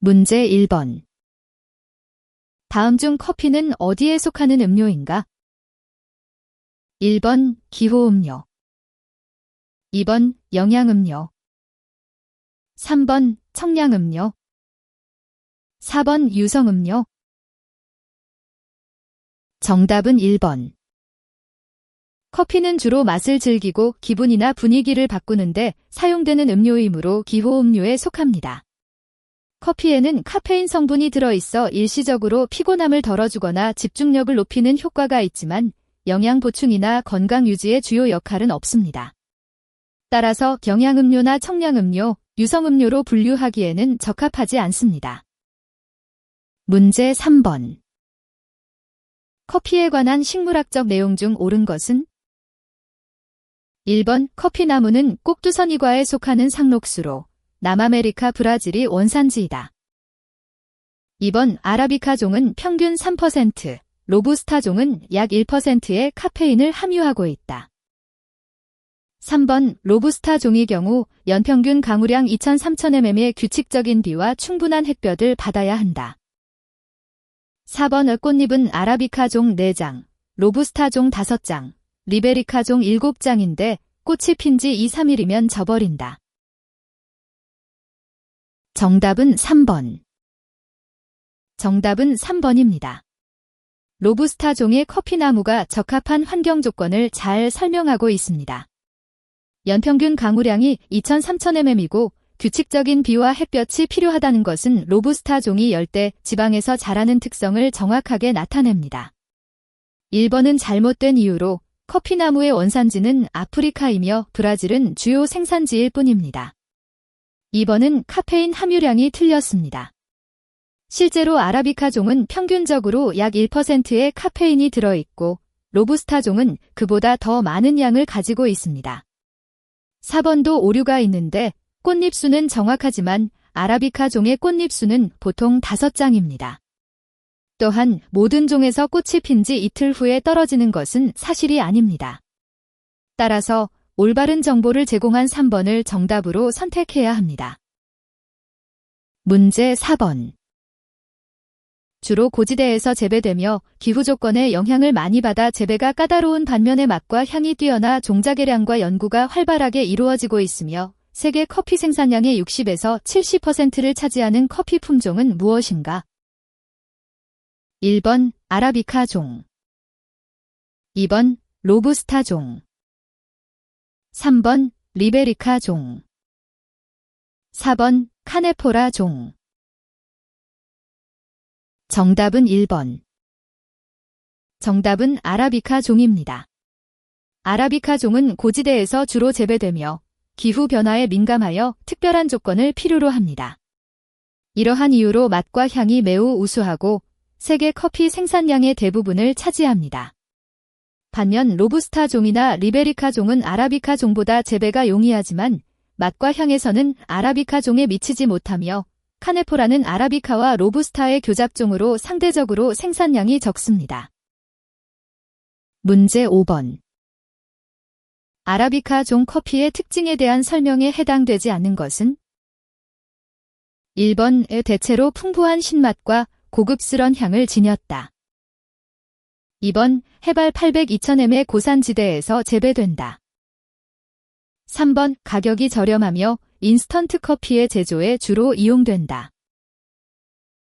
문제 1번. 다음 중 커피는 어디에 속하는 음료인가? 1번 기호음료, 2번 영양음료, 3번 청량음료, 4번 유성음료. 정답은 1번. 커피는 주로 맛을 즐기고 기분이나 분위기를 바꾸는데 사용되는 음료이므로 기호음료에 속합니다. 커피에는 카페인 성분이 들어있어 일시적으로 피곤함을 덜어주거나 집중력을 높이는 효과가 있지만 영양 보충이나 건강 유지의 주요 역할은 없습니다. 따라서 영양음료나 청량음료, 유성음료로 분류하기에는 적합하지 않습니다. 문제 3번. 커피에 관한 식물학적 내용 중 옳은 것은? 1번 커피나무는 꼭두선이과에 속하는 상록수로 남아메리카 브라질이 원산지이다. 2번 아라비카 종은 평균 3%, 로부스타 종은 약 1%의 카페인을 함유하고 있다. 3번 로부스타 종의 경우 연평균 강우량 2300mm의 규칙적인 비와 충분한 햇볕을 받아야 한다. 4번 꽃잎은 아라비카 종 4장, 로부스타 종 5장, 리베리카 종 7장인데 꽃이 핀 지 2-3일이면 져버린다. 정답은 3번. 정답은 3번입니다. 로부스타 종의 커피나무가 적합한 환경 조건을 잘 설명하고 있습니다. 연평균 강우량이 2300mm이고 규칙적인 비와 햇볕이 필요하다는 것은 로부스타 종이 열대 지방에서 자라는 특성을 정확하게 나타냅니다. 1번은 잘못된 이유로 커피나무의 원산지는 아프리카이며 브라질은 주요 생산지일 뿐입니다. 2번은 카페인 함유량이 틀렸습니다. 실제로 아라비카 종은 평균적으로 약 1%의 카페인이 들어있고 로부스타 종은 그보다 더 많은 양을 가지고 있습니다. 4번도 오류가 있는데 꽃잎수는 정확하지만 아라비카 종의 꽃잎수는 보통 5장입니다. 또한 모든 종에서 꽃이 핀 지 이틀 후에 떨어지는 것은 사실이 아닙니다. 따라서 올바른 정보를 제공한 3번을 정답으로 선택해야 합니다. 문제 4번. 주로 고지대에서 재배되며 기후 조건의 영향을 많이 받아 재배가 까다로운 반면에 맛과 향이 뛰어나 종자 개량과 연구가 활발하게 이루어지고 있으며 세계 커피 생산량의 60에서 70%를 차지하는 커피 품종은 무엇인가? 1번 아라비카 종, 2번 로부스타 종, 3번 리베리카 종, 4번 카네포라 종. 정답은 1번. 정답은 아라비카 종입니다. 아라비카 종은 고지대에서 주로 재배되며 기후 변화에 민감하여 특별한 조건을 필요로 합니다. 이러한 이유로 맛과 향이 매우 우수하고 세계 커피 생산량의 대부분을 차지합니다. 반면 로부스타 종이나 리베리카 종은 아라비카 종보다 재배가 용이하지만 맛과 향에서는 아라비카 종에 미치지 못하며 카네포라는 아라비카와 로부스타의 교잡종으로 상대적으로 생산량이 적습니다. 문제 5번. 아라비카 종 커피의 특징에 대한 설명에 해당되지 않는 것은? 1번 대체로 풍부한 신맛과 고급스런 향을 지녔다. 2번 해발 800-2000m의 고산지대에서 재배된다. 3번 가격이 저렴하며 인스턴트 커피의 제조에 주로 이용된다.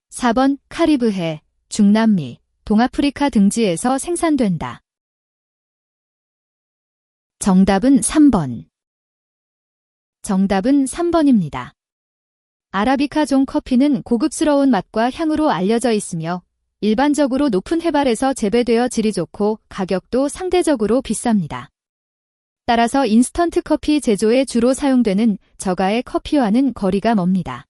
4번 카리브해, 중남미, 동아프리카 등지에서 생산된다. 정답은 3번. 정답은 3번입니다. 아라비카 종 커피는 고급스러운 맛과 향으로 알려져 있으며 일반적으로 높은 해발에서 재배되어 질이 좋고 가격도 상대적으로 비쌉니다. 따라서 인스턴트 커피 제조에 주로 사용되는 저가의 커피와는 거리가 멉니다.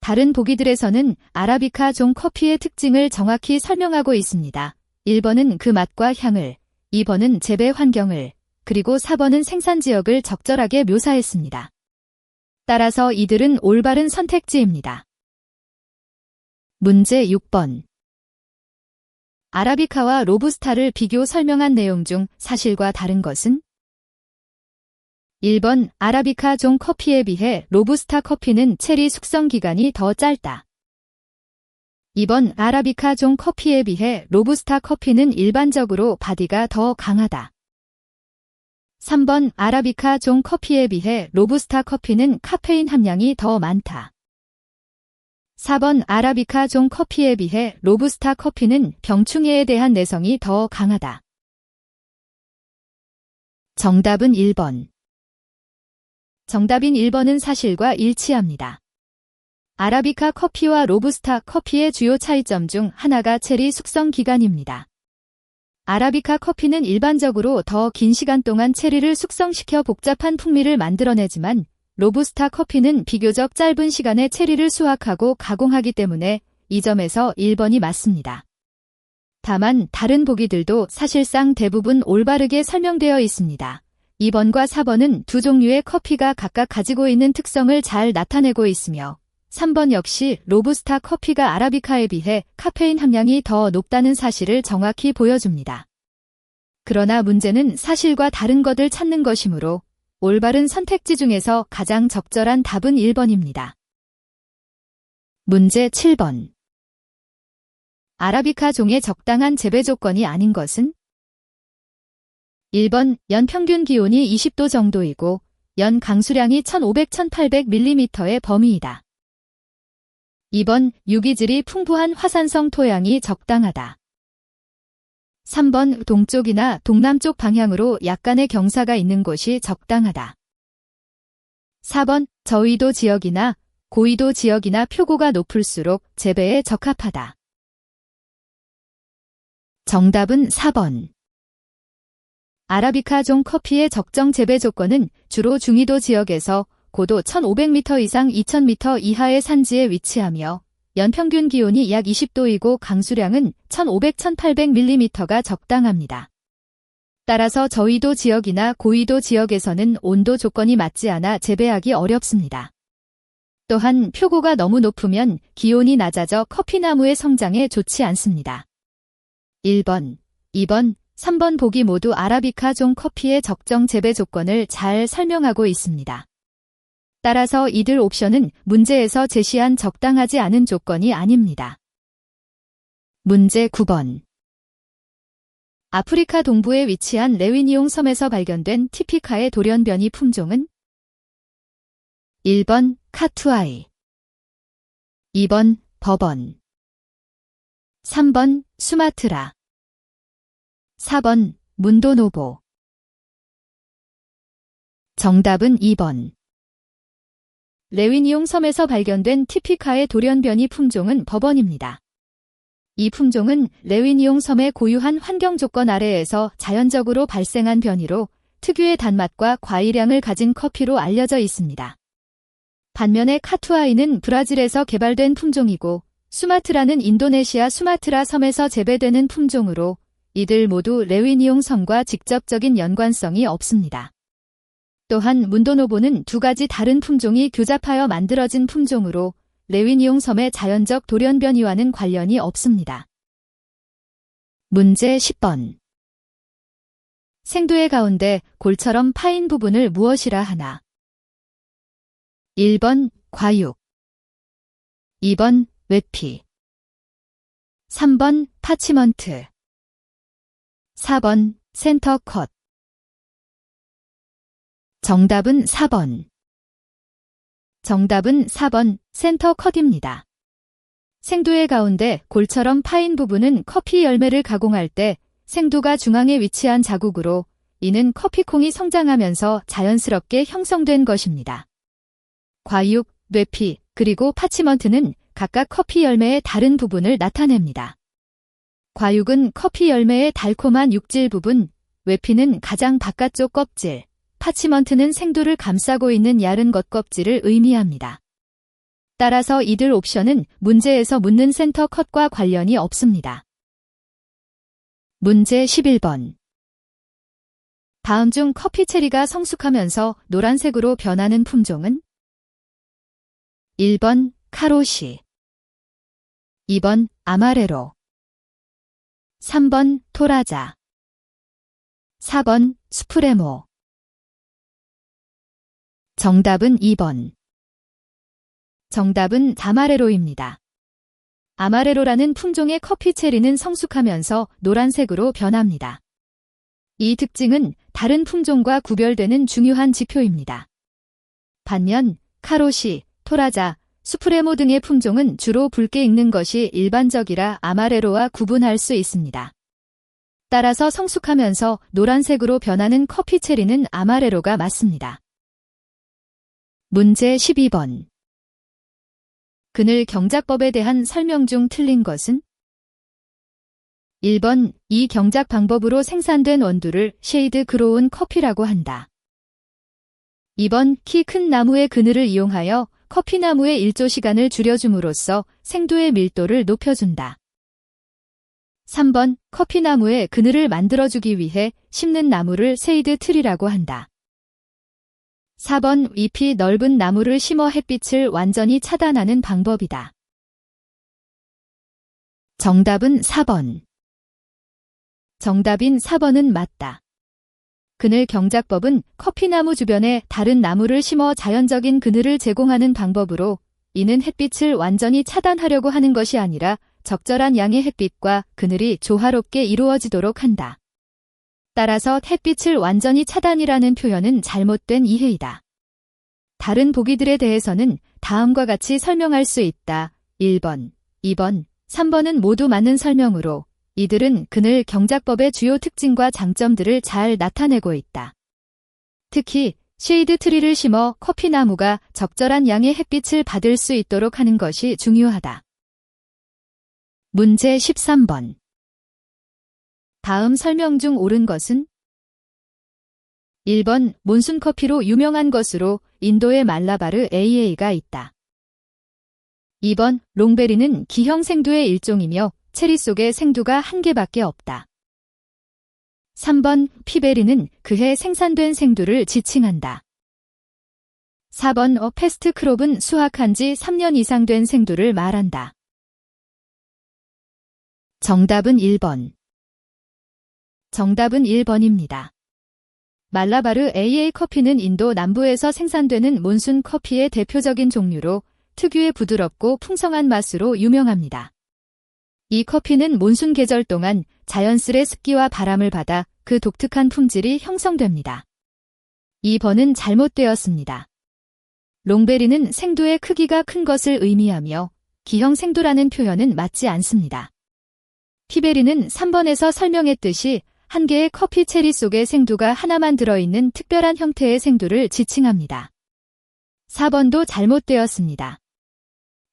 다른 보기들에서는 아라비카 종 커피의 특징을 정확히 설명하고 있습니다. 1번은 그 맛과 향을, 2번은 재배 환경을, 그리고 4번은 생산 지역을 적절하게 묘사했습니다. 따라서 이들은 올바른 선택지입니다. 문제 6번. 아라비카와 로부스타를 비교 설명한 내용 중 사실과 다른 것은? 1번 아라비카 종 커피에 비해 로부스타 커피는 체리 숙성 기간이 더 짧다. 2번 아라비카 종 커피에 비해 로부스타 커피는 일반적으로 바디가 더 강하다. 3번 아라비카 종 커피에 비해 로부스타 커피는 카페인 함량이 더 많다. 4번 아라비카 종 커피에 비해 로부스타 커피는 병충해에 대한 내성이 더 강하다. 정답은 1번. 정답인 1번은 사실과 일치합니다. 아라비카 커피와 로부스타 커피의 주요 차이점 중 하나가 체리 숙성 기간입니다. 아라비카 커피는 일반적으로 더 긴 시간 동안 체리를 숙성시켜 복잡한 풍미를 만들어내지만 로부스타 커피는 비교적 짧은 시간에 체리를 수확하고 가공하기 때문에 이 점에서 1번이 맞습니다. 다만 다른 보기들도 사실상 대부분 올바르게 설명되어 있습니다. 2번과 4번은 두 종류의 커피가 각각 가지고 있는 특성을 잘 나타내고 있으며 3번 역시 로부스타 커피가 아라비카에 비해 카페인 함량이 더 높다는 사실을 정확히 보여줍니다. 그러나 문제는 사실과 다른 것을 찾는 것이므로 올바른 선택지 중에서 가장 적절한 답은 1번입니다. 문제 7번. 아라비카 종의 적당한 재배 조건이 아닌 것은? 1번 연평균 기온이 20도 정도이고 연 강수량이 1500-1800mm의 범위이다. 2번 유기질이 풍부한 화산성 토양이 적당하다. 3번 동쪽이나 동남쪽 방향으로 약간의 경사가 있는 곳이 적당하다. 4번 저위도 지역이나 고위도 지역이나 표고가 높을수록 재배에 적합하다. 정답은 4번. 아라비카 종 커피의 적정 재배 조건은 주로 중위도 지역에서 고도 1500m 이상 2000m 이하의 산지에 위치하며 연평균 기온이 약 20도이고 강수량은 1500-1800mm가 적당합니다. 따라서 저위도 지역이나 고위도 지역에서는 온도 조건이 맞지 않아 재배하기 어렵습니다. 또한 표고가 너무 높으면 기온이 낮아져 커피나무의 성장에 좋지 않습니다. 1번, 2번, 3번 보기 모두 아라비카 종 커피의 적정 재배 조건을 잘 설명하고 있습니다. 따라서 이들 옵션은 문제에서 제시한 적당하지 않은 조건이 아닙니다. 문제 9번. 아프리카 동부에 위치한 레위니옹 섬에서 발견된 티피카의 돌연변이 품종은? 1번 카투아이, 2번 버번, 3번 수마트라, 4번 문도노보. 정답은 2번. 레위니옹 섬에서 발견된 티피카의 돌연변이 품종은 버번입니다. 이 품종은 레위니옹 섬의 고유한 환경 조건 아래에서 자연적으로 발생한 변이로 특유의 단맛과 과일향을 가진 커피로 알려져 있습니다. 반면에 카투아이는 브라질에서 개발된 품종이고 수마트라는 인도네시아 수마트라 섬에서 재배되는 품종으로 이들 모두 레위니옹 섬과 직접적인 연관성이 없습니다. 또한 문도노보는 두 가지 다른 품종이 교잡하여 만들어진 품종으로 레위니옹 섬의 자연적 돌연변이와는 관련이 없습니다. 문제 10번. 생두의 가운데 골처럼 파인 부분을 무엇이라 하나? 1번 과육, 2번 외피, 3번 파치먼트, 4번 센터컷. 정답은 4번. 정답은 4번 센터컷입니다. 생두의 가운데 골처럼 파인 부분은 커피 열매를 가공할 때 생두가 중앙에 위치한 자국으로 이는 커피콩이 성장하면서 자연스럽게 형성된 것입니다. 과육, 뇌피, 그리고 파치먼트는 각각 커피 열매의 다른 부분을 나타냅니다. 과육은 커피 열매의 달콤한 육질 부분, 외피는 가장 바깥쪽 껍질, 파치먼트는 생두를 감싸고 있는 얇은 겉껍질을 의미합니다. 따라서 이들 옵션은 문제에서 묻는 센터 컷과 관련이 없습니다. 문제 11번. 다음 중 커피 체리가 성숙하면서 노란색으로 변하는 품종은? 1번 카로시, 2번 아마레로, 3번 토라자, 4번 수프레모. 정답은 2번. 정답은 아마레로입니다. 아마레로라는 품종의 커피 체리는 성숙하면서 노란색으로 변합니다. 이 특징은 다른 품종과 구별되는 중요한 지표입니다. 반면 카로시, 토라자, 수프레모 등의 품종은 주로 붉게 익는 것이 일반적이라 아마레로와 구분할 수 있습니다. 따라서 성숙하면서 노란색으로 변하는 커피 체리는 아마레로가 맞습니다. 문제 12번. 그늘 경작법에 대한 설명 중 틀린 것은? 1번, 이 경작 방법으로 생산된 원두를 쉐이드 그로운 커피라고 한다. 2번, 키 큰 나무의 그늘을 이용하여 커피나무의 일조 시간을 줄여줌으로써 생두의 밀도를 높여준다. 3번, 커피나무의 그늘을 만들어주기 위해 심는 나무를 쉐이드 트리라고 한다. 4번, 잎이 넓은 나무를 심어 햇빛을 완전히 차단하는 방법이다. 정답은 4번. 정답인 4번은 맞다. 그늘 경작법은 커피나무 주변에 다른 나무를 심어 자연적인 그늘을 제공하는 방법으로 이는 햇빛을 완전히 차단하려고 하는 것이 아니라 적절한 양의 햇빛과 그늘이 조화롭게 이루어지도록 한다. 따라서 햇빛을 완전히 차단이라는 표현은 잘못된 이해이다. 다른 보기들에 대해서는 다음과 같이 설명할 수 있다. 1번, 2번, 3번은 모두 맞는 설명으로 이들은 그늘 경작법의 주요 특징과 장점들을 잘 나타내고 있다. 특히 쉐이드 트리를 심어 커피나무가 적절한 양의 햇빛을 받을 수 있도록 하는 것이 중요하다. 문제 13번. 다음 설명 중 옳은 것은? 1번, 몬순 커피로 유명한 것으로 인도의 말라바르 AA가 있다. 2번, 롱베리는 기형 생두의 일종이며 체리 속에 생두가 한 개밖에 없다. 3번, 피베리는 그해 생산된 생두를 지칭한다. 4번, 패스트 크롭은 수확한 지 3년 이상 된 생두를 말한다. 정답은 1번. 정답은 1번입니다. 말라바르 AA 커피는 인도 남부에서 생산되는 몬순 커피의 대표적인 종류로 특유의 부드럽고 풍성한 맛으로 유명합니다. 이 커피는 몬순 계절 동안 자연스레 습기와 바람을 받아 그 독특한 품질이 형성됩니다. 2번은 잘못되었습니다. 롱베리는 생두의 크기가 큰 것을 의미하며 기형 생두라는 표현은 맞지 않습니다. 피베리는 3번에서 설명했듯이 한 개의 커피 체리 속에 생두가 하나만 들어있는 특별한 형태의 생두를 지칭합니다. 4번도 잘못되었습니다.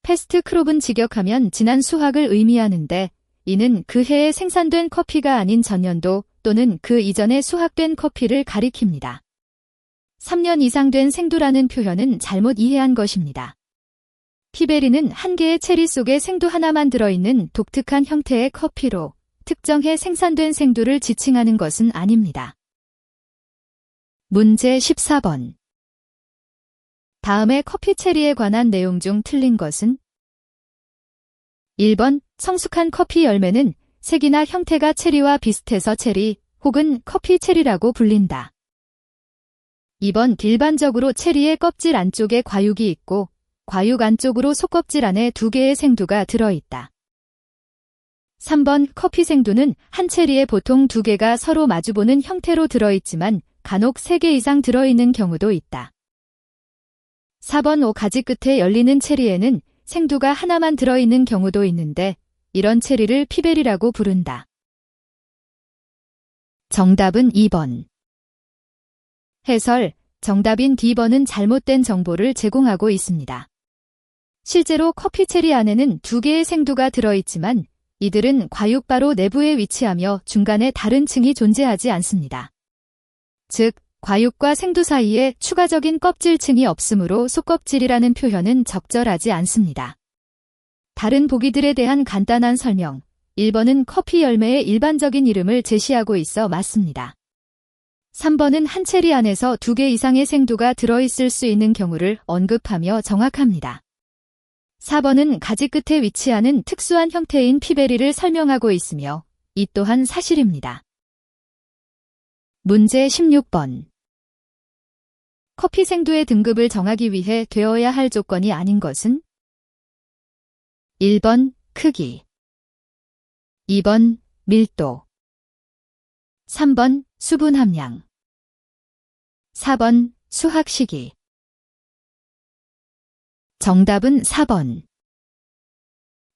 패스트 크롭은 직역하면 지난 수확을 의미하는데 이는 그 해에 생산된 커피가 아닌 전년도 또는 그 이전에 수확된 커피를 가리킵니다. 3년 이상 된 생두라는 표현은 잘못 이해한 것입니다. 피베리는 한 개의 체리 속에 생두 하나만 들어있는 독특한 형태의 커피로 특정 해 생산된 생두를 지칭하는 것은 아닙니다. 문제 14번. 다음의 커피 체리에 관한 내용 중 틀린 것은? 1번, 성숙한 커피 열매는 색이나 형태가 체리와 비슷해서 체리 혹은 커피 체리라고 불린다. 2번, 일반적으로 체리의 껍질 안쪽에 과육이 있고 과육 안쪽으로 속껍질 안에 2개의 생두가 들어있다. 3번, 커피 생두는 한 체리에 보통 2개가 서로 마주보는 형태로 들어있지만 간혹 3개 이상 들어있는 경우도 있다. 4번, 가지 끝에 열리는 체리에는 생두가 하나만 들어있는 경우도 있는데 이런 체리를 피베리라고 부른다. 정답은 2번. 해설, 정답인 D번은 잘못된 정보를 제공하고 있습니다. 실제로 커피 체리 안에는 2개의 생두가 들어있지만 이들은 과육 바로 내부에 위치하며 중간에 다른 층이 존재하지 않습니다. 즉, 과육과 생두 사이에 추가적인 껍질층이 없으므로 속껍질이라는 표현은 적절하지 않습니다. 다른 보기들에 대한 간단한 설명, 1번은 커피 열매의 일반적인 이름을 제시하고 있어 맞습니다. 3번은 한 체리 안에서 2개 이상의 생두가 들어있을 수 있는 경우를 언급하며 정확합니다. 4번은 가지 끝에 위치하는 특수한 형태인 피베리를 설명하고 있으며 이 또한 사실입니다. 문제 16번. 커피 생두의 등급을 정하기 위해 되어야 할 조건이 아닌 것은? 1번 크기, 2번 밀도, 3번 수분 함량, 4번 수확 시기. 정답은 4번.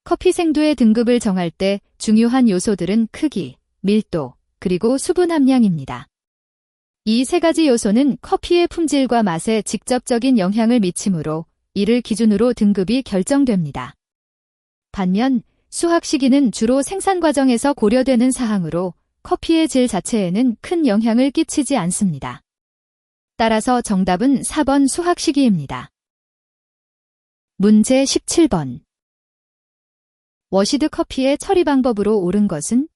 커피 생두의 등급을 정할 때 중요한 요소들은 크기, 밀도, 그리고 수분 함량입니다. 이 세 가지 요소는 커피의 품질과 맛에 직접적인 영향을 미치므로 이를 기준으로 등급이 결정됩니다. 반면 수확 시기는 주로 생산 과정에서 고려되는 사항으로 커피의 질 자체에는 큰 영향을 끼치지 않습니다. 따라서 정답은 4번 수확 시기입니다. 문제 17번. 워시드 커피의 처리 방법으로 옳은 것은?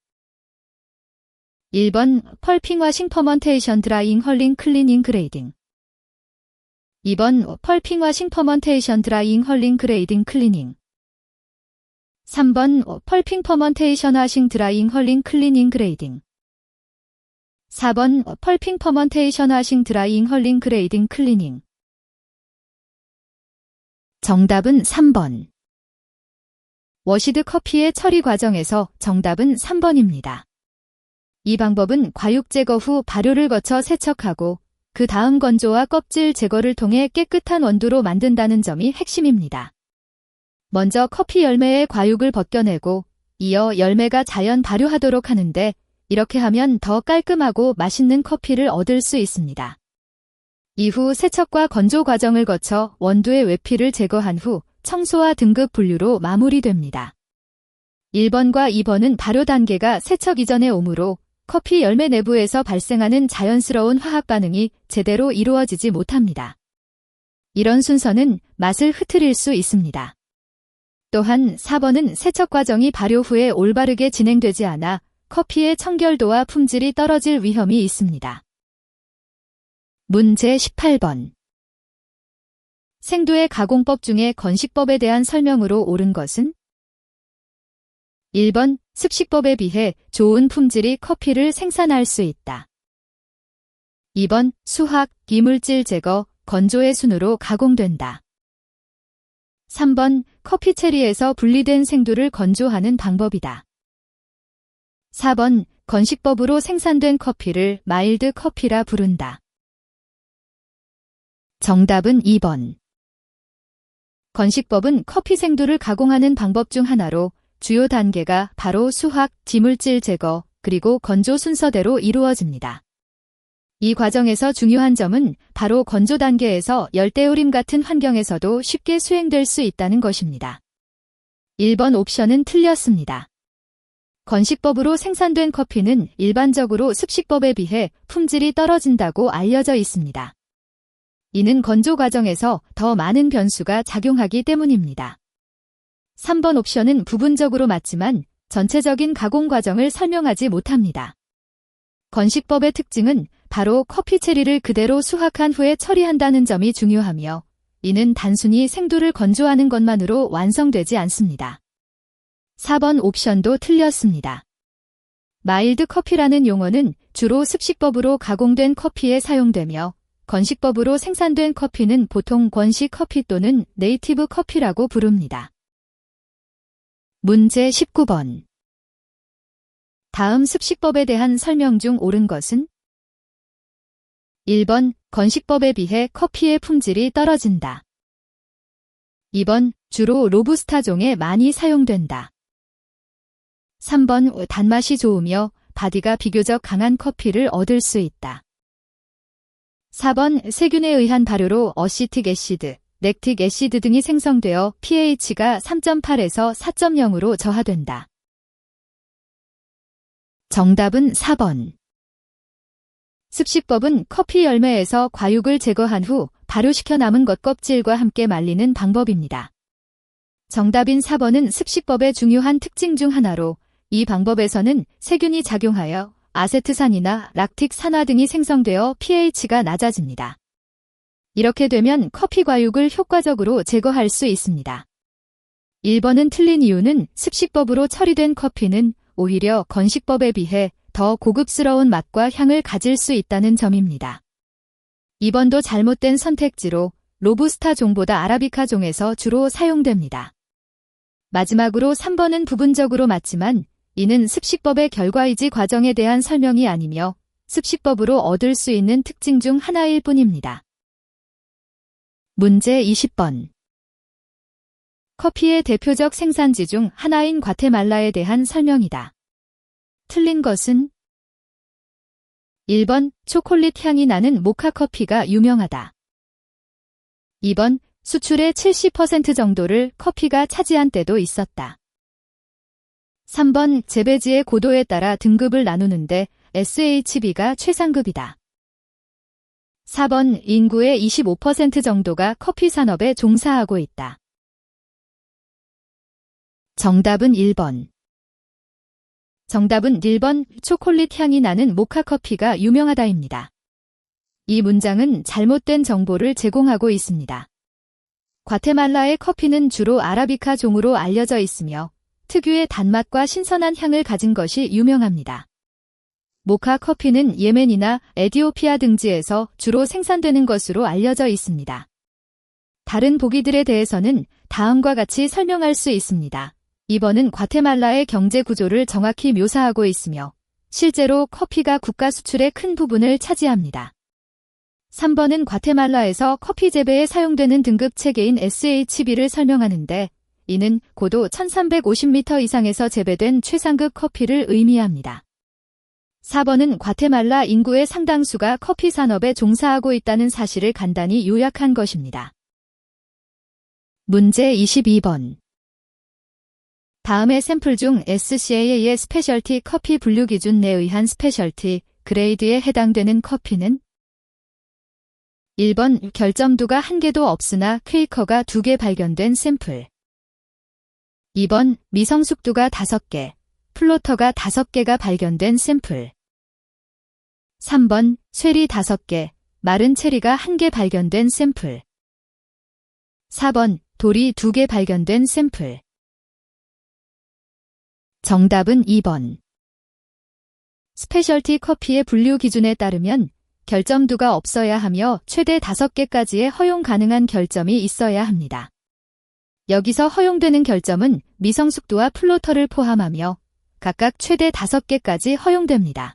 1번 펄핑 와싱 퍼먼테이션 드라잉 헐링 클리닝 그레이딩, 2번 펄핑 와싱 퍼먼테이션 드라잉 헐링 그레이딩 클리닝, 3번 펄핑 퍼먼테이션 와싱 드라잉 헐링 클리닝 그레이딩, 4번 펄핑 퍼먼테이션 와싱 드라잉 헐링 그레이딩 클리닝. 정답은 3번. 워시드 커피의 처리 과정에서 정답은 3번입니다. 이 방법은 과육 제거 후 발효를 거쳐 세척하고 그 다음 건조와 껍질 제거를 통해 깨끗한 원두로 만든다는 점이 핵심입니다. 먼저 커피 열매의 과육을 벗겨내고 이어 열매가 자연 발효하도록 하는데 이렇게 하면 더 깔끔하고 맛있는 커피를 얻을 수 있습니다. 이후 세척과 건조 과정을 거쳐 원두의 외피를 제거한 후 청소와 등급 분류로 마무리됩니다. 1번과 2번은 발효 단계가 세척 이전에 오므로 커피 열매 내부에서 발생하는 자연스러운 화학 반응이 제대로 이루어지지 못합니다. 이런 순서는 맛을 흐트릴 수 있습니다. 또한 4번은 세척 과정이 발효 후에 올바르게 진행되지 않아 커피의 청결도와 품질이 떨어질 위험이 있습니다. 문제 18번. 생두의 가공법 중에 건식법에 대한 설명으로 옳은 것은? 1번 습식법에 비해 좋은 품질의 커피를 생산할 수 있다. 2번 수확, 이물질 제거, 건조의 순으로 가공된다. 3번 커피 체리에서 분리된 생두를 건조하는 방법이다. 4번 건식법으로 생산된 커피를 마일드 커피라 부른다. 정답은 2번. 건식법은 커피 생두를 가공하는 방법 중 하나로 주요 단계가 바로 수확, 지물질 제거, 그리고 건조 순서대로 이루어집니다. 이 과정에서 중요한 점은 바로 건조 단계에서 열대우림 같은 환경에서도 쉽게 수행될 수 있다는 것입니다. 1번 옵션은 틀렸습니다. 건식법으로 생산된 커피는 일반적으로 습식법에 비해 품질이 떨어진다고 알려져 있습니다. 이는 건조 과정에서 더 많은 변수가 작용하기 때문입니다. 3번 옵션은 부분적으로 맞지만 전체적인 가공 과정을 설명하지 못합니다. 건식법의 특징은 바로 커피 체리를 그대로 수확한 후에 처리한다는 점이 중요하며 이는 단순히 생두를 건조하는 것만으로 완성되지 않습니다. 4번 옵션도 틀렸습니다. 마일드 커피라는 용어는 주로 습식법으로 가공된 커피에 사용되며 건식법으로 생산된 커피는 보통 건식 커피 또는 네이티브 커피라고 부릅니다. 문제 19번. 다음 습식법에 대한 설명 중 옳은 것은? 1번 건식법에 비해 커피의 품질이 떨어진다. 2번 주로 로부스타종에 많이 사용된다. 3번 단맛이 좋으며 바디가 비교적 강한 커피를 얻을 수 있다. 4번 세균에 의한 발효로 어시틱 애시드, 렉틱 애시드 등이 생성되어 pH가 3.8에서 4.0으로 저하된다. 정답은 4번. 습식법은 커피 열매에서 과육을 제거한 후 발효시켜 남은 것 껍질과 함께 말리는 방법입니다. 정답인 4번은 습식법의 중요한 특징 중 하나로 이 방법에서는 세균이 작용하여 아세트산이나 락틱 산화 등이 생성되어 pH가 낮아집니다. 이렇게 되면 커피 과육을 효과적으로 제거할 수 있습니다. 1번은 틀린 이유는 습식법으로 처리된 커피는 오히려 건식법에 비해 더 고급스러운 맛과 향을 가질 수 있다는 점입니다. 2번도 잘못된 선택지로 로부스타 종보다 아라비카 종에서 주로 사용됩니다. 마지막으로 3번은 부분적으로 맞지만 이는 습식법의 결과이지 과정에 대한 설명이 아니며 습식법으로 얻을 수 있는 특징 중 하나일 뿐입니다. 문제 20번. 커피의 대표적 생산지 중 하나인 과테말라에 대한 설명이다. 틀린 것은 1번 초콜릿 향이 나는 모카 커피가 유명하다. 2번 수출의 70% 정도를 커피가 차지한 때도 있었다. 3번 재배지의 고도에 따라 등급을 나누는데 SHB가 최상급이다. 4번 인구의 25% 정도가 커피 산업에 종사하고 있다. 정답은 1번. 정답은 1번 초콜릿 향이 나는 모카 커피가 유명하다입니다. 이 문장은 잘못된 정보를 제공하고 있습니다. 과테말라의 커피는 주로 아라비카 종으로 알려져 있으며 특유의 단맛과 신선한 향을 가진 것이 유명합니다. 모카 커피는 예멘이나 에티오피아 등지에서 주로 생산되는 것으로 알려져 있습니다. 다른 보기들에 대해서는 다음과 같이 설명할 수 있습니다. 2번은 과테말라의 경제 구조를 정확히 묘사하고 있으며 실제로 커피가 국가 수출의 큰 부분을 차지합니다. 3번은 과테말라에서 커피 재배에 사용되는 등급 체계인 SHB를 설명하는데 이는 고도 1350m 이상에서 재배된 최상급 커피를 의미합니다. 4번은 과테말라 인구의 상당수가 커피 산업에 종사하고 있다는 사실을 간단히 요약한 것입니다. 문제 22번. 다음의 샘플 중 SCAA의 스페셜티 커피 분류 기준에 의한 스페셜티 그레이드에 해당되는 커피는 1번 결점도가 1개도 없으나 퀘이커가 2개 발견된 샘플. 2번 미성숙도가 5개, 플로터가 5개가 발견된 샘플. 3번 쇠리 5개, 마른 체리가 1개 발견된 샘플. 4번 돌이 2개 발견된 샘플. 정답은 2번. 스페셜티 커피의 분류 기준에 따르면 결점도가 없어야 하며 최대 5개까지의 허용 가능한 결점이 있어야 합니다. 여기서 허용되는 결점은 미성숙도와 플로터를 포함하며 각각 최대 5개까지 허용됩니다.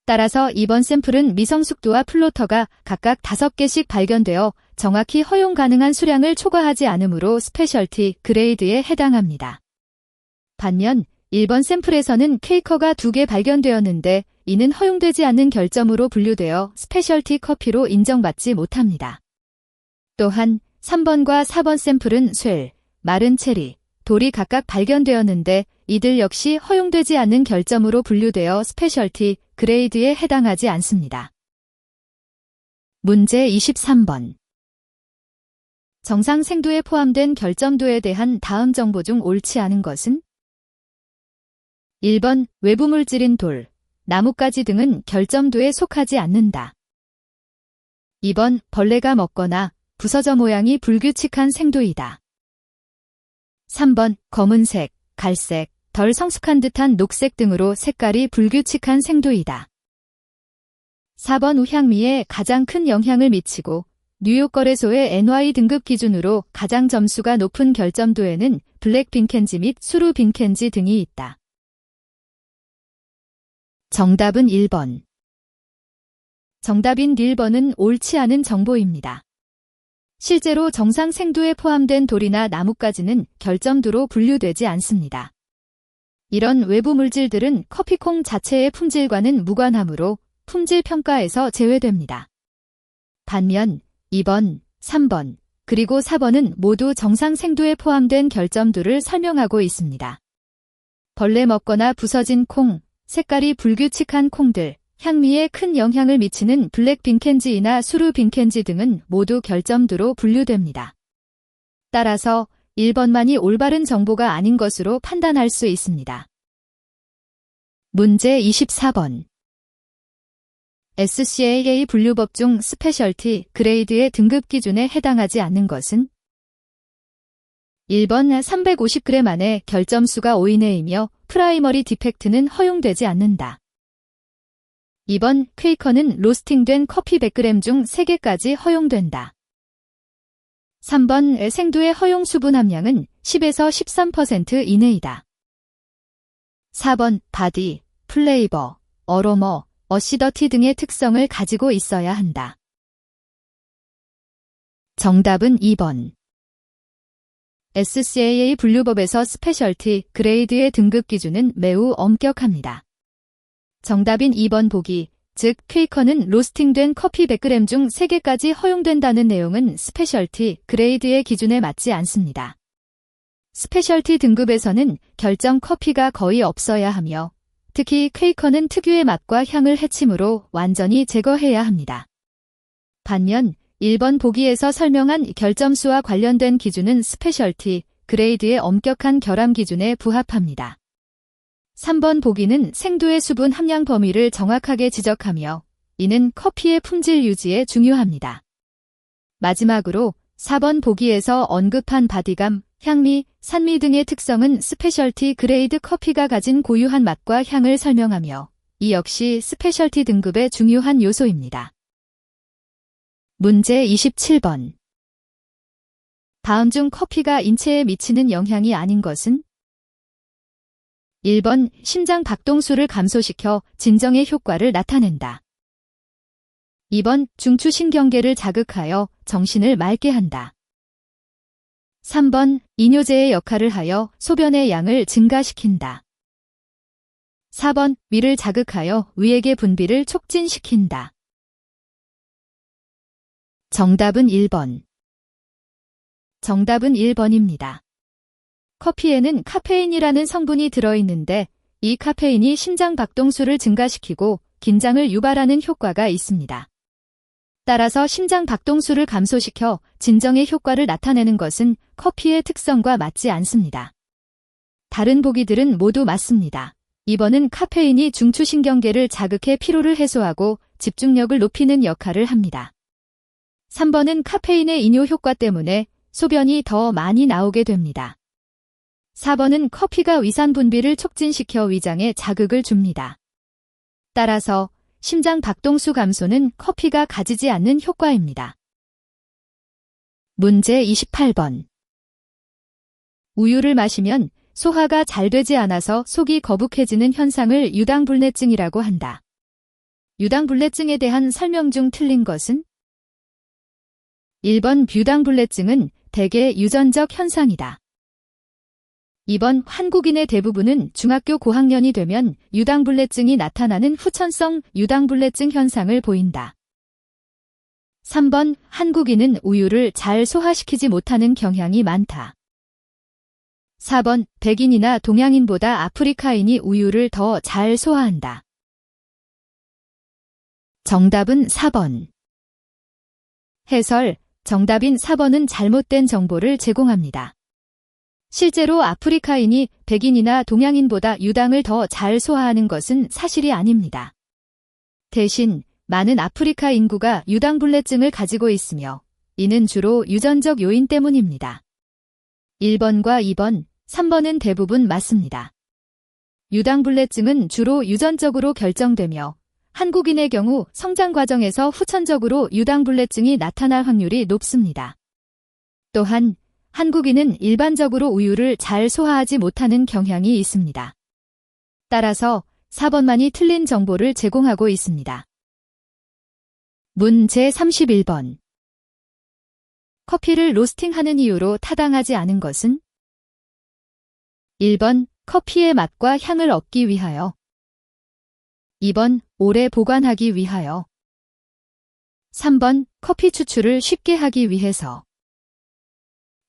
따라서 이번 샘플은 미성숙도와 플로터가 각각 5개씩 발견되어 정확히 허용 가능한 수량을 초과하지 않으므로 스페셜티 그레이드에 해당합니다. 반면 1번 샘플에서는 퀘이커가 2개 발견되었는데 이는 허용되지 않는 결점으로 분류되어 스페셜티 커피로 인정받지 못합니다. 또한 3번과 4번 샘플은 쇠, 마른 체리, 돌이 각각 발견되었는데 이들 역시 허용되지 않는 결점으로 분류되어 스페셜티 그레이드에 해당하지 않습니다. 문제 23번. 정상 생도에 포함된 결점도에 대한 다음 정보 중 옳지 않은 것은? 1번 외부 물질인 돌, 나뭇가지 등은 결점도에 속하지 않는다. 2번 벌레가 먹거나 부서져 모양이 불규칙한 생도이다. 3번 검은색, 갈색, 덜 성숙한 듯한 녹색 등으로 색깔이 불규칙한 생도이다. 4번 우향미에 가장 큰 영향을 미치고 뉴욕 거래소의 NY 등급 기준으로 가장 점수가 높은 결점도에는 블랙 빈켄지 및 수루 빈켄지 등이 있다. 정답은 1번. 정답인 1번은 옳지 않은 정보입니다. 실제로 정상 생도에 포함된 돌이나 나뭇가지는 결점도로 분류되지 않습니다. 이런 외부 물질들은 커피콩 자체의 품질과는 무관하므로 품질 평가에서 제외됩니다. 반면 2번, 3번, 그리고 4번은 모두 정상 생도에 포함된 결점도를 설명하고 있습니다. 벌레 먹거나 부서진 콩, 색깔이 불규칙한 콩들, 향미에 큰 영향을 미치는 블랙 빈켄지이나 수루 빈켄지 등은 모두 결점도로 분류됩니다. 따라서 1번만이 올바른 정보가 아닌 것으로 판단할 수 있습니다. 문제 24번. SCAA 분류법 중 스페셜티 그레이드의 등급 기준에 해당하지 않는 것은? 1번 350g 안에 결점수가 5 이내이며 프라이머리 디펙트는 허용되지 않는다. 2번 퀘이커는 로스팅된 커피 100g 중 3개까지 허용된다. 3번 생두의 허용 수분 함량은 10에서 13% 이내이다. 4번 바디, 플레이버, 어로머, 어시더티 등의 특성을 가지고 있어야 한다. 정답은 2번. SCAA 분류법에서 스페셜티 그레이드의 등급 기준은 매우 엄격합니다. 정답인 2번 보기, 즉 퀘이커는 로스팅된 커피 100g 중 3개까지 허용된다는 내용은 스페셜티 그레이드의 기준에 맞지 않습니다. 스페셜티 등급에서는 결정 커피가 거의 없어야 하며 특히 퀘이커는 특유의 맛과 향을 해침으로 완전히 제거해야 합니다. 반면 1번 보기에서 설명한 결점수와 관련된 기준은 스페셜티 그레이드의 엄격한 결함 기준에 부합합니다. 3번 보기는 생두의 수분 함량 범위를 정확하게 지적하며 이는 커피의 품질 유지에 중요합니다. 마지막으로 4번 보기에서 언급한 바디감, 향미, 산미 등의 특성은 스페셜티 그레이드 커피가 가진 고유한 맛과 향을 설명하며 이 역시 스페셜티 등급의 중요한 요소입니다. 문제 27번. 다음 중 커피가 인체에 미치는 영향이 아닌 것은? 1번 심장 박동수를 감소시켜 진정의 효과를 나타낸다. 2번 중추신경계를 자극하여 정신을 맑게 한다. 3번 이뇨제의 역할을 하여 소변의 양을 증가시킨다. 4번 위를 자극하여 위액의 분비를 촉진시킨다. 정답은 1번. 정답은 1번입니다. 커피에는 카페인이라는 성분이 들어있는데 이 카페인이 심장 박동수를 증가시키고 긴장을 유발하는 효과가 있습니다. 따라서 심장 박동수를 감소시켜 진정의 효과를 나타내는 것은 커피의 특성과 맞지 않습니다. 다른 보기들은 모두 맞습니다. 2번은 카페인이 중추신경계를 자극해 피로를 해소하고 집중력을 높이는 역할을 합니다. 3번은 카페인의 이뇨 효과 때문에 소변이 더 많이 나오게 됩니다. 4번은 커피가 위산 분비를 촉진시켜 위장에 자극을 줍니다. 따라서 심장 박동수 감소는 커피가 가지지 않는 효과입니다. 문제 28번. 우유를 마시면 소화가 잘 되지 않아서 속이 거북해지는 현상을 유당불내증이라고 한다. 유당불내증에 대한 설명 중 틀린 것은? 1번 유당불내증은 대개 유전적 현상이다. 2번 한국인의 대부분은 중학교 고학년이 되면 유당불내증이 나타나는 후천성 유당불내증 현상을 보인다. 3번 한국인은 우유를 잘 소화시키지 못하는 경향이 많다. 4번 백인이나 동양인보다 아프리카인이 우유를 더 잘 소화한다. 정답은 4번. 해설, 정답인 4번은 잘못된 정보를 제공합니다. 실제로 아프리카인이 백인이나 동양인보다 유당을 더 잘 소화하는 것은 사실이 아닙니다. 대신 많은 아프리카 인구가 유당불내증을 가지고 있으며 이는 주로 유전적 요인 때문입니다. 1번과 2번, 3번은 대부분 맞습니다. 유당불내증은 주로 유전적으로 결정되며 한국인의 경우 성장 과정에서 후천적으로 유당불내증이 나타날 확률이 높습니다. 또한 한국인은 일반적으로 우유를 잘 소화하지 못하는 경향이 있습니다. 따라서 4번만이 틀린 정보를 제공하고 있습니다. 문제 31번. 커피를 로스팅하는 이유로 타당하지 않은 것은? 1번 커피의 맛과 향을 얻기 위하여. 2번 오래 보관하기 위하여. 3번 커피 추출을 쉽게 하기 위해서.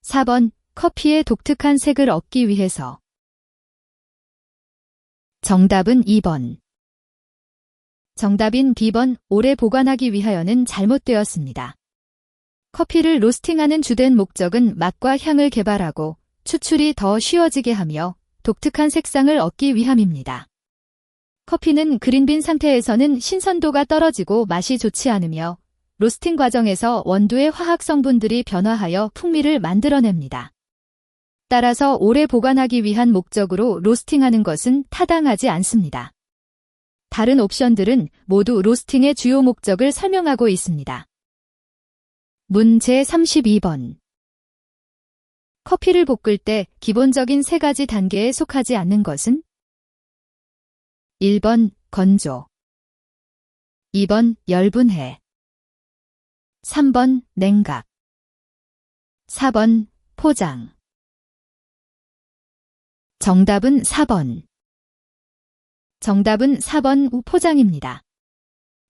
4번 커피의 독특한 색을 얻기 위해서. 정답은 2번. 정답인 B번 오래 보관하기 위하여는 잘못되었습니다. 커피를 로스팅하는 주된 목적은 맛과 향을 개발하고 추출이 더 쉬워지게 하며 독특한 색상을 얻기 위함입니다. 커피는 그린빈 상태에서는 신선도가 떨어지고 맛이 좋지 않으며 로스팅 과정에서 원두의 화학 성분들이 변화하여 풍미를 만들어냅니다. 따라서 오래 보관하기 위한 목적으로 로스팅하는 것은 타당하지 않습니다. 다른 옵션들은 모두 로스팅의 주요 목적을 설명하고 있습니다. 문제 32번. 커피를 볶을 때 기본적인 세 가지 단계에 속하지 않는 것은? 1번 건조, 2번 열분해, 3번 냉각, 4번 포장. 정답은 4번. 정답은 4번 포장입니다.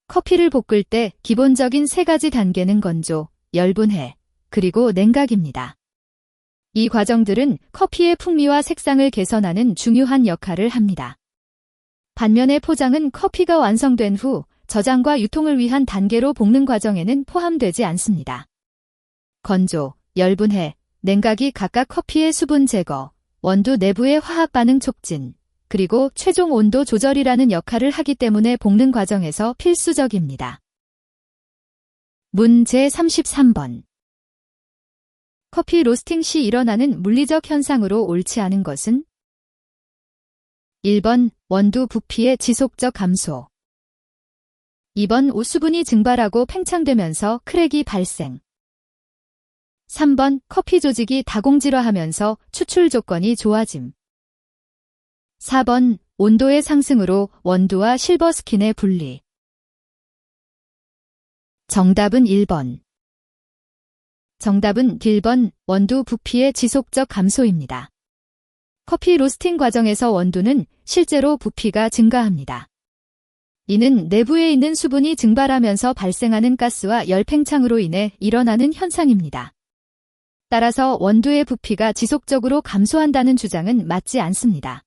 커피를 볶을 때 기본적인 세 가지 단계는 건조, 열분해, 그리고 냉각입니다. 이 과정들은 커피의 풍미와 색상을 개선하는 중요한 역할을 합니다. 반면에 포장은 커피가 완성된 후 저장과 유통을 위한 단계로 볶는 과정에는 포함되지 않습니다. 건조, 열분해, 냉각이 각각 커피의 수분 제거, 원두 내부의 화학 반응 촉진, 그리고 최종 온도 조절이라는 역할을 하기 때문에 볶는 과정에서 필수적입니다. 문제 33번. 커피 로스팅 시 일어나는 물리적 현상으로 옳지 않은 것은? 1번 원두 부피의 지속적 감소, 2번 수분이 증발하고 팽창되면서 크랙이 발생, 3번 커피 조직이 다공질화하면서 추출 조건이 좋아짐, 4번 온도의 상승으로 원두와 실버 스킨의 분리. 정답은 1번. 정답은 1번 원두 부피의 지속적 감소입니다. 커피 로스팅 과정에서 원두는 실제로 부피가 증가합니다. 이는 내부에 있는 수분이 증발하면서 발생하는 가스와 열 팽창으로 인해 일어나는 현상입니다. 따라서 원두의 부피가 지속적으로 감소한다는 주장은 맞지 않습니다.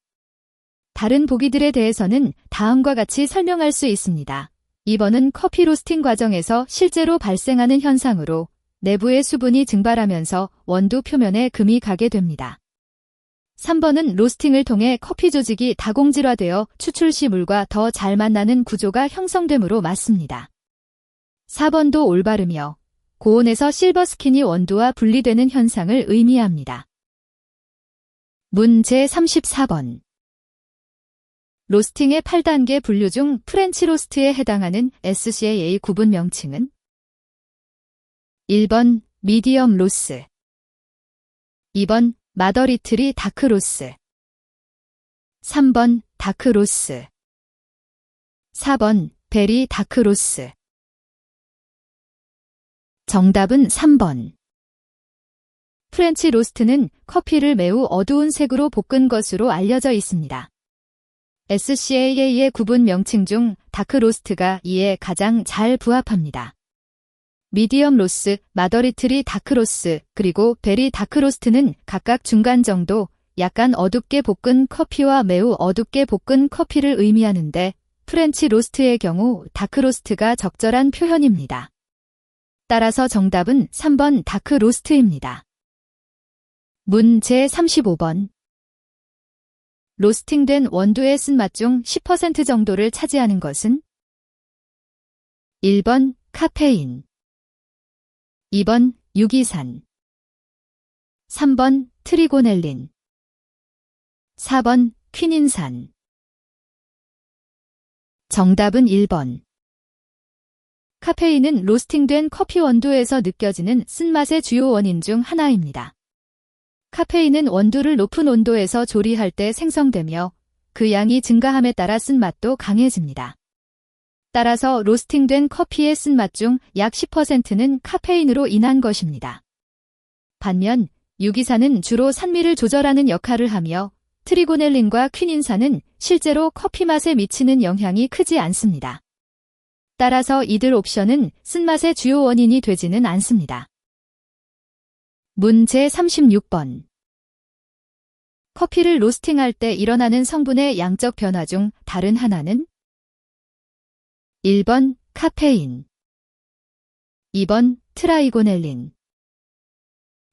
다른 보기들에 대해서는 다음과 같이 설명할 수 있습니다. 2번은 커피 로스팅 과정에서 실제로 발생하는 현상으로 내부의 수분이 증발하면서 원두 표면에 금이 가게 됩니다. 3번은 로스팅을 통해 커피 조직이 다공질화되어 추출 시 물과 더 잘 만나는 구조가 형성되므로 맞습니다. 4번도 올바르며 고온에서 실버 스킨이 원두와 분리되는 현상을 의미합니다. 문제 34번. 로스팅의 8단계 분류 중 프렌치 로스트에 해당하는 SCAA 구분 명칭은? 1번 미디엄 로스, 2번 마더리트리 다크 로스, 3번 다크 로스, 4번 베리 다크 로스. 정답은 3번. 프렌치 로스트는 커피를 매우 어두운 색으로 볶은 것으로 알려져 있습니다. SCAA의 구분 명칭 중 다크 로스트가 이에 가장 잘 부합합니다. 미디엄 로스, 마더리트리 다크 로스, 그리고 베리 다크 로스트는 각각 중간 정도, 약간 어둡게 볶은 커피와 매우 어둡게 볶은 커피를 의미하는데 프렌치 로스트의 경우 다크 로스트가 적절한 표현입니다. 따라서 정답은 3번 다크 로스트입니다. 문제 35번. 로스팅된 원두의 쓴맛 중 10% 정도를 차지하는 것은? 1번 카페인, 2번 유기산, 3번 트리고넬린, 4번 퀴닌산. 정답은 1번. 카페인은 로스팅된 커피 원두에서 느껴지는 쓴맛의 주요 원인 중 하나입니다. 카페인은 원두를 높은 온도에서 조리할 때 생성되며 그 양이 증가함에 따라 쓴맛도 강해집니다. 따라서 로스팅된 커피의 쓴맛 중 약 10%는 카페인으로 인한 것입니다. 반면 유기산은 주로 산미를 조절하는 역할을 하며 트리고넬린과 퀴닌산은 실제로 커피 맛에 미치는 영향이 크지 않습니다. 따라서 이들 옵션은 쓴맛의 주요 원인이 되지는 않습니다. 문제 36번. 커피를 로스팅할 때 일어나는 성분의 양적 변화 중 다른 하나는? 1번 카페인, 2번 트라이고넬린,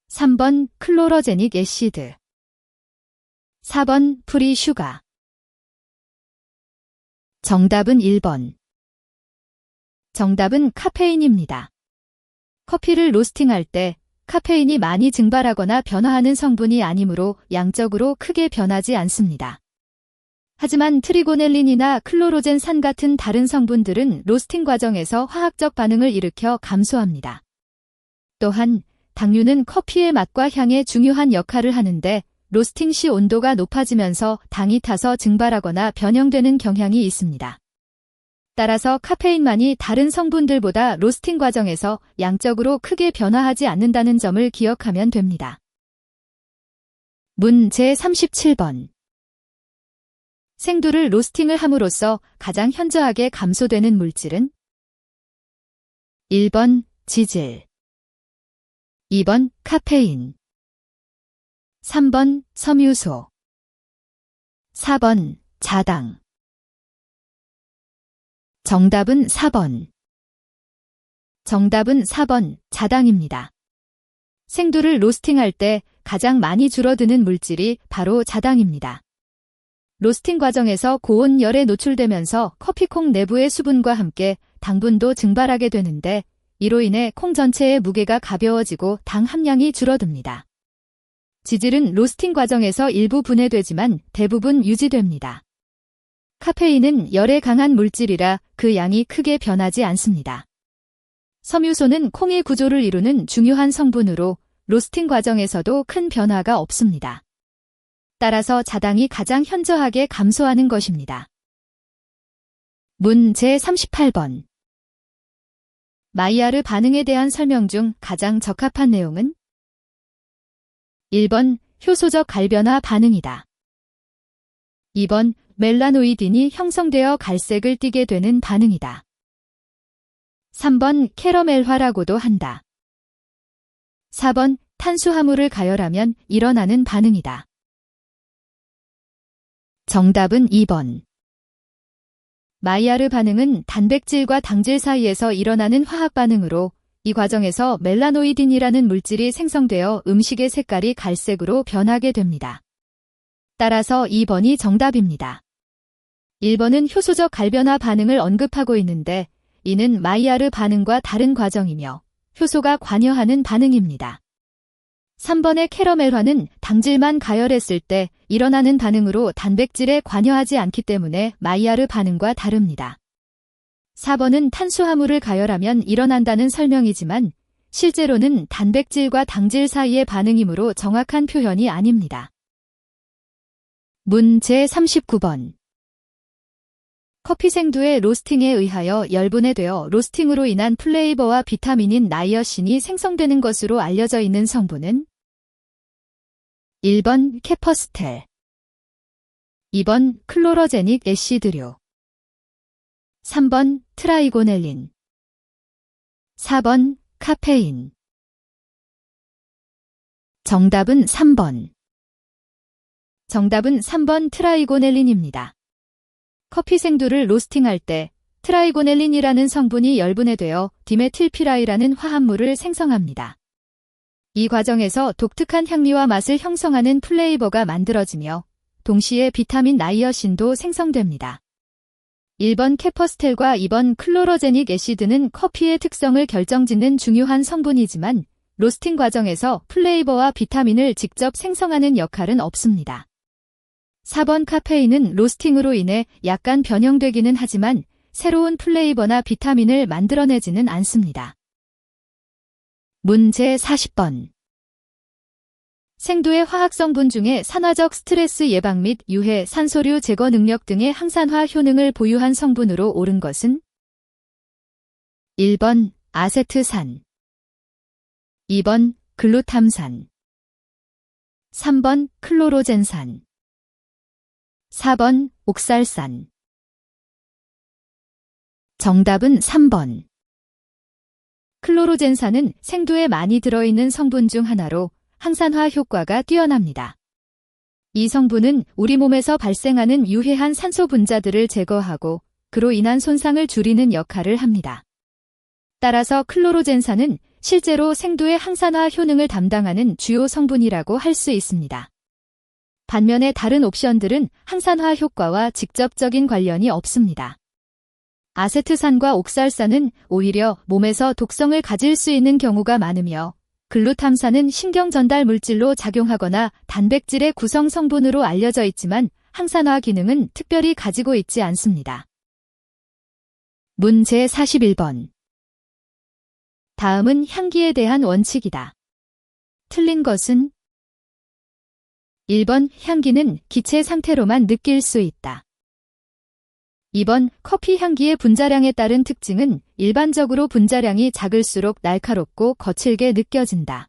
3번 클로로제닉 애시드, 4번 프리 슈가. 정답은 1번. 정답은 카페인입니다. 커피를 로스팅할 때 카페인이 많이 증발하거나 변화하는 성분이 아니므로 양적으로 크게 변하지 않습니다. 하지만 트리고넬린이나 클로로젠산 같은 다른 성분들은 로스팅 과정에서 화학적 반응을 일으켜 감소합니다. 또한 당류는 커피의 맛과 향에 중요한 역할을 하는데 로스팅 시 온도가 높아지면서 당이 타서 증발하거나 변형되는 경향이 있습니다. 따라서 카페인만이 다른 성분들보다 로스팅 과정에서 양적으로 크게 변화하지 않는다는 점을 기억하면 됩니다. 문 제37번. 생두를 로스팅을 함으로써 가장 현저하게 감소되는 물질은? 1번 지질, 2번 카페인, 3번 섬유소, 4번 자당. 정답은 4번. 정답은 4번 자당입니다. 생두를 로스팅할 때 가장 많이 줄어드는 물질이 바로 자당입니다. 로스팅 과정에서 고온 열에 노출되면서 커피콩 내부의 수분과 함께 당분도 증발하게 되는데 이로 인해 콩 전체의 무게가 가벼워지고 당 함량이 줄어듭니다. 지질은 로스팅 과정에서 일부 분해되지만 대부분 유지됩니다. 카페인은 열에 강한 물질이라 그 양이 크게 변하지 않습니다. 섬유소는 콩의 구조를 이루는 중요한 성분으로 로스팅 과정에서도 큰 변화가 없습니다. 따라서 자당이 가장 현저하게 감소하는 것입니다. 문 제38번. 마이야르 반응에 대한 설명 중 가장 적합한 내용은? 1번 효소적 갈변화 반응이다. 2번 멜라노이딘이 형성되어 갈색을 띠게 되는 반응이다. 3번 캐러멜화라고도 한다. 4번 탄수화물을 가열하면 일어나는 반응이다. 정답은 2번. 마이야르 반응은 단백질과 당질 사이에서 일어나는 화학 반응으로 이 과정에서 멜라노이딘이라는 물질이 생성되어 음식의 색깔이 갈색으로 변하게 됩니다. 따라서 2번이 정답입니다. 1번은 효소적 갈변화 반응을 언급하고 있는데 이는 마이야르 반응과 다른 과정이며 효소가 관여하는 반응입니다. 3번의 캐러멜화는 당질만 가열했을 때 일어나는 반응으로 단백질에 관여하지 않기 때문에 마이야르 반응과 다릅니다. 4번은 탄수화물을 가열하면 일어난다는 설명이지만 실제로는 단백질과 당질 사이의 반응이므로 정확한 표현이 아닙니다. 문 제39번. 커피 생두의 로스팅에 의하여 열분해되어 로스팅으로 인한 플레이버와 비타민인 나이어신이 생성되는 것으로 알려져 있는 성분은? 1번 케퍼스텔, 2번 클로로제닉 애시드류, 3번 트라이고넬린, 4번 카페인. 정답은 3번. 정답은 3번 트라이고넬린입니다. 커피 생두를 로스팅할 때 트라이고넬린이라는 성분이 열분해되어 디메틸피라이라는 화합물을 생성합니다. 이 과정에서 독특한 향미와 맛을 형성하는 플레이버가 만들어지며 동시에 비타민 나이어신도 생성됩니다. 1번 케퍼스텔과 2번 클로로제닉 애시드는 커피의 특성을 결정짓는 중요한 성분이지만 로스팅 과정에서 플레이버와 비타민을 직접 생성하는 역할은 없습니다. 4번 카페인은 로스팅으로 인해 약간 변형되기는 하지만 새로운 플레이버나 비타민을 만들어내지는 않습니다. 문 제40번. 생두의 화학성분 중에 산화적 스트레스 예방 및 유해, 산소류 제거 능력 등의 항산화 효능을 보유한 성분으로 옳은 것은? 1번 아세트산, 2번 글루탐산, 3번 클로로젠산, 4번 옥살산. 정답은 3번. 클로로젠산은 생두에 많이 들어있는 성분 중 하나로 항산화 효과가 뛰어납니다. 이 성분은 우리 몸에서 발생하는 유해한 산소 분자들을 제거하고 그로 인한 손상을 줄이는 역할을 합니다. 따라서 클로로젠산은 실제로 생두의 항산화 효능을 담당하는 주요 성분이라고 할 수 있습니다. 반면에 다른 옵션들은 항산화 효과와 직접적인 관련이 없습니다. 아세트산과 옥살산은 오히려 몸에서 독성을 가질 수 있는 경우가 많으며 글루탐산은 신경 전달 물질로 작용하거나 단백질의 구성 성분으로 알려져 있지만 항산화 기능은 특별히 가지고 있지 않습니다. 문제 41번. 다음은 향기에 대한 원칙이다. 틀린 것은 1번 향기는 기체 상태로만 느낄 수 있다. 2번 커피 향기의 분자량에 따른 특징은 일반적으로 분자량이 작을수록 날카롭고 거칠게 느껴진다.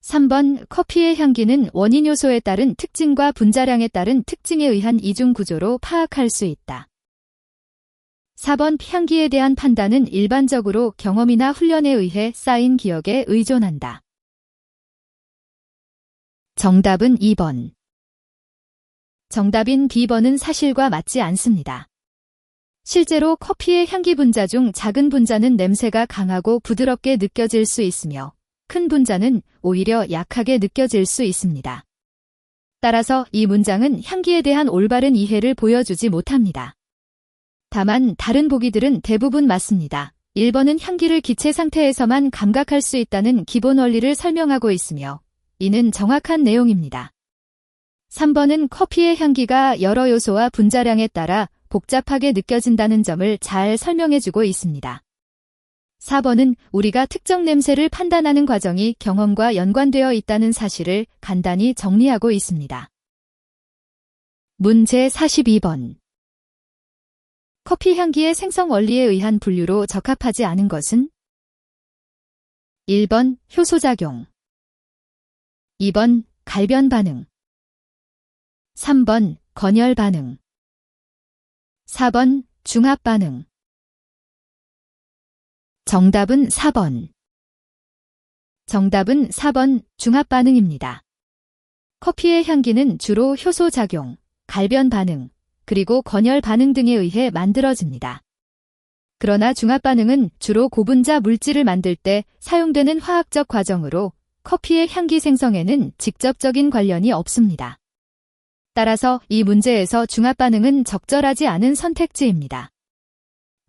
3번 커피의 향기는 원인 요소에 따른 특징과 분자량에 따른 특징에 의한 이중 구조로 파악할 수 있다. 4번 향기에 대한 판단은 일반적으로 경험이나 훈련에 의해 쌓인 기억에 의존한다. 정답은 2번. 정답인 B번은 사실과 맞지 않습니다. 실제로 커피의 향기 분자 중 작은 분자는 냄새가 강하고 부드럽게 느껴질 수 있으며 큰 분자는 오히려 약하게 느껴질 수 있습니다. 따라서 이 문장은 향기에 대한 올바른 이해를 보여주지 못합니다. 다만 다른 보기들은 대부분 맞습니다. 1번은 향기를 기체 상태에서만 감각할 수 있다는 기본 원리를 설명하고 있으며 이는 정확한 내용입니다. 3번은 커피의 향기가 여러 요소와 분자량에 따라 복잡하게 느껴진다는 점을 잘 설명해주고 있습니다. 4번은 우리가 특정 냄새를 판단하는 과정이 경험과 연관되어 있다는 사실을 간단히 정리하고 있습니다. 문제 42번. 커피 향기의 생성 원리에 의한 분류로 적합하지 않은 것은 1번 효소작용, 2번 갈변 반응, 3번 건열 반응, 4번 중합 반응. 정답은 4번. 정답은 4번 중합 반응입니다. 커피의 향기는 주로 효소작용, 갈변 반응, 그리고 건열 반응 등에 의해 만들어집니다. 그러나 중합 반응은 주로 고분자 물질을 만들 때 사용되는 화학적 과정으로 커피의 향기 생성에는 직접적인 관련이 없습니다. 따라서 이 문제에서 중합 반응은 적절하지 않은 선택지입니다.